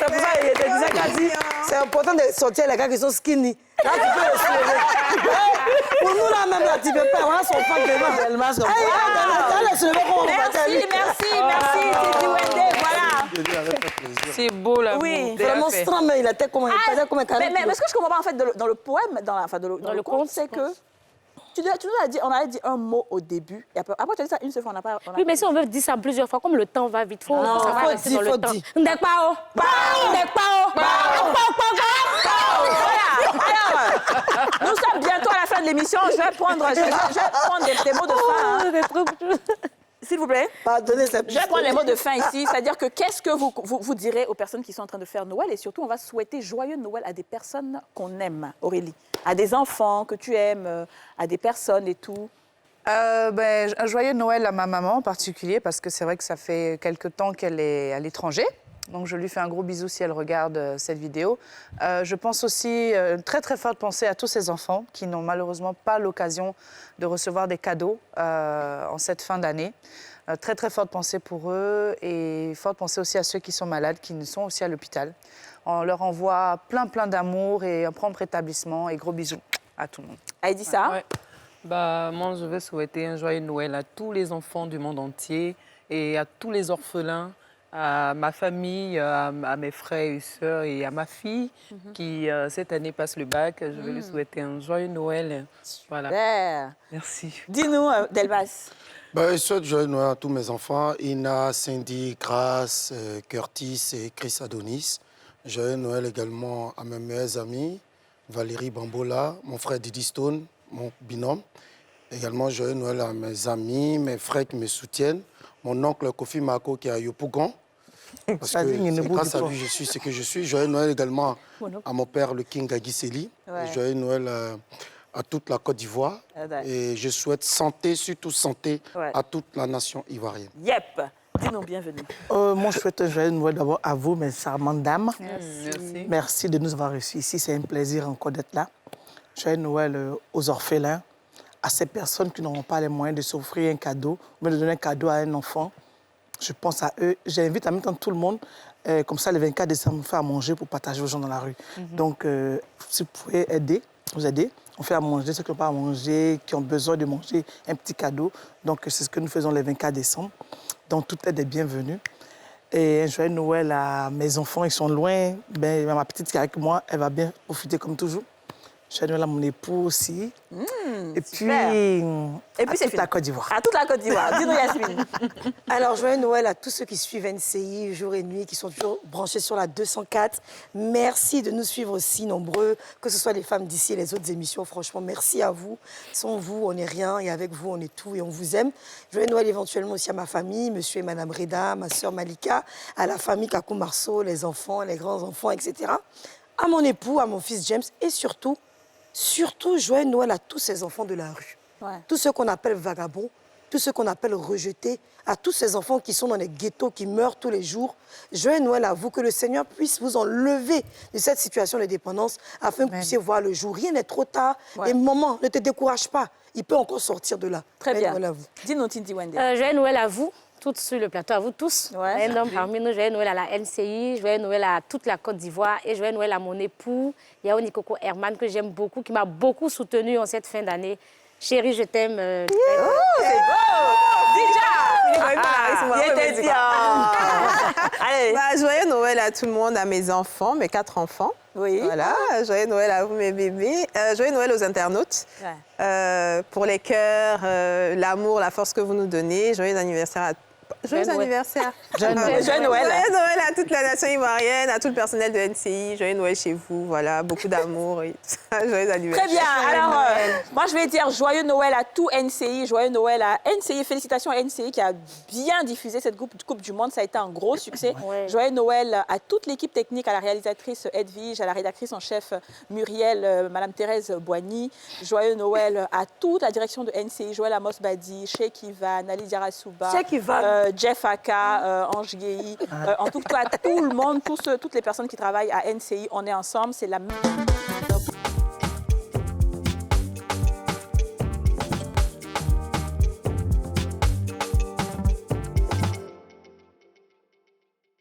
S3: pour ça qu'il te disait qu'elle dit, c'est important de sortir les gars qui sont skinny. Là, tu peux le soulever. Pour nous, là, même, là, tu peux pas. Voilà son fan devant. Elle masse comme ça.
S1: Merci, Titi Wende, voilà.
S4: C'est beau, là.
S3: Oui, vraiment stram, mais il a tête comme un
S1: mais ce que je comprends pas, en fait, dans le poème, dans le conte, c'est que tu nous as dit, on avait dit un mot au début, et après tu as dit ça une seule fois, on n'a pas...
S12: Oui, mais si on veut dire ça plusieurs fois, comme le temps va vite, faut savoir rester dans le temps.
S1: Nous sommes bientôt à la fin de l'émission, je vais prendre des mots de fin. S'il vous plaît.
S3: Pardonnez cette
S1: Je vais prendre les mots de fin ici, c'est-à-dire que qu'est-ce que vous direz aux personnes qui sont en train de faire Noël, et surtout, on va souhaiter joyeux Noël à des personnes qu'on aime, Aurélie, à des enfants que tu aimes, à des personnes et tout.
S2: Un joyeux Noël à ma maman en particulier, parce que c'est vrai que ça fait quelque temps qu'elle est à l'étranger. Donc je lui fais un gros bisou si elle regarde cette vidéo. Je pense aussi très très forte pensée à tous ces enfants qui n'ont malheureusement pas l'occasion de recevoir des cadeaux en cette fin d'année. Très très forte pensée pour eux et forte pensée aussi à ceux qui sont malades, qui sont aussi à l'hôpital. On leur envoie plein d'amour et un prompt rétablissement et gros bisous à tout le monde.
S1: Heidi, ça
S4: Ouais. Moi, je veux souhaiter un joyeux Noël à tous les enfants du monde entier et à tous les orphelins, à ma famille, à mes frères et sœurs et à ma fille qui, cette année, passe le bac. Je veux lui souhaiter un joyeux Noël. Voilà.
S1: Super.
S4: Merci.
S1: Dis-nous, Delmas.
S5: Je souhaite joyeux Noël à tous mes enfants, Ina, Cindy, Grace, Curtis et Chris Adonis. Joyeux Noël également à mes meilleurs amis, Valérie Bambola, mon frère Didi Stone, mon binôme. Également, joyeux Noël à mes amis, mes frères qui me soutiennent, mon oncle Kofi Mako qui est à Yopougon. Parce que c'est grâce à lui je suis ce que je suis. Joyeux Noël également à mon père, le King Aguiseli. Ouais. Joyeux Noël à toute la Côte d'Ivoire. Et je souhaite santé, surtout santé, à toute la nation ivoirienne.
S1: Yep. Dis-nous bienvenue.
S6: Moi, je souhaite un joyeux Noël d'abord à vous, mes charmantes dames.
S4: Merci.
S6: Merci de nous avoir reçus ici. C'est un plaisir encore d'être là. Joyeux Noël aux orphelins, à ces personnes qui n'auront pas les moyens de s'offrir un cadeau, ou de donner un cadeau à un enfant. Je pense à eux. J'invite en même temps tout le monde, comme ça, le 24 décembre, on fait à manger pour partager aux gens dans la rue. Donc, si vous pouvez vous aider, on fait à manger ceux qui n'ont pas à manger, qui ont besoin de manger un petit cadeau. Donc, c'est ce que nous faisons le 24 décembre. Donc, toute aide est bienvenue. Et un joyeux Noël à mes enfants, ils sont loin. Ma petite qui est avec moi, elle va bien profiter comme toujours. Joyeux Noël à mon époux aussi. Et puis c'est toute la Côte d'Ivoire.
S1: À toute la Côte d'Ivoire. Dis-nous, Yasmine.
S3: Alors, joyeux Noël à tous ceux qui suivent NCI jour et nuit, qui sont toujours branchés sur la 204. Merci de nous suivre aussi nombreux, que ce soit les femmes d'ici et les autres émissions. Franchement, merci à vous. Sans vous, on n'est rien et avec vous, on est tout et on vous aime. Joyeux Noël éventuellement aussi à ma famille, monsieur et madame Reda, ma sœur Malika, à la famille Kakou Marceau, les enfants, les grands-enfants, etc. À mon époux, à mon fils James et surtout, joyeux Noël à tous ces enfants de la rue. Tous ceux qu'on appelle vagabonds, tous ceux qu'on appelle rejetés, à tous ces enfants qui sont dans les ghettos, qui meurent tous les jours. Joyeux Noël à vous, que le Seigneur puisse vous enlever de cette situation de dépendance afin que vous puissiez voir le jour. Rien n'est trop tard. Et maman, ne te décourage pas. Il peut encore sortir de là.
S1: Très bien.
S3: Noël à vous.
S1: Dis-nous, Tinti Wendy.
S12: Joyeux Noël à vous, toutes sur le plateau, à vous tous. Un homme parmi nous, joyeux Noël à la NCI, joyeux Noël à toute la Côte d'Ivoire et joyeux Noël à mon époux, Yao Nikoko Herman, que j'aime beaucoup, qui m'a beaucoup soutenu en cette fin d'année. Chérie, je t'aime.
S1: C'est beau! Déjà!
S11: Il était bien.
S1: Allez.
S11: Joyeux Noël à tout le monde, à mes enfants, mes 4 enfants.
S1: Oui.
S11: Voilà, joyeux Noël à vous, mes bébés. Joyeux Noël aux internautes. Pour les cœurs, l'amour, la force que vous nous donnez. Joyeux anniversaire à Joyeux anniversaire.
S1: Joyeux Noël.
S11: Joyeux Noël à toute la nation ivoirienne, à tout le personnel de NCI. Joyeux Noël chez vous, voilà, beaucoup d'amour et tout ça. Joyeux anniversaire.
S1: Très bien. Alors, moi, je vais dire joyeux Noël à tout NCI, joyeux Noël à NCI. Félicitations à NCI qui a bien diffusé cette Coupe du Monde. Ça a été un gros succès. Joyeux Noël à toute l'équipe technique, à la réalisatrice Edwige, à la rédactrice en chef Muriel, Madame Thérèse Boigny. Joyeux Noël à toute la direction de NCI, Joël Amos Badi, Cheikh Ivan, Ali Diarasouba, Jeff Aka, Ange Guéhi, en tout cas tout le monde, toutes les personnes qui travaillent à NCI, on est ensemble, c'est la même...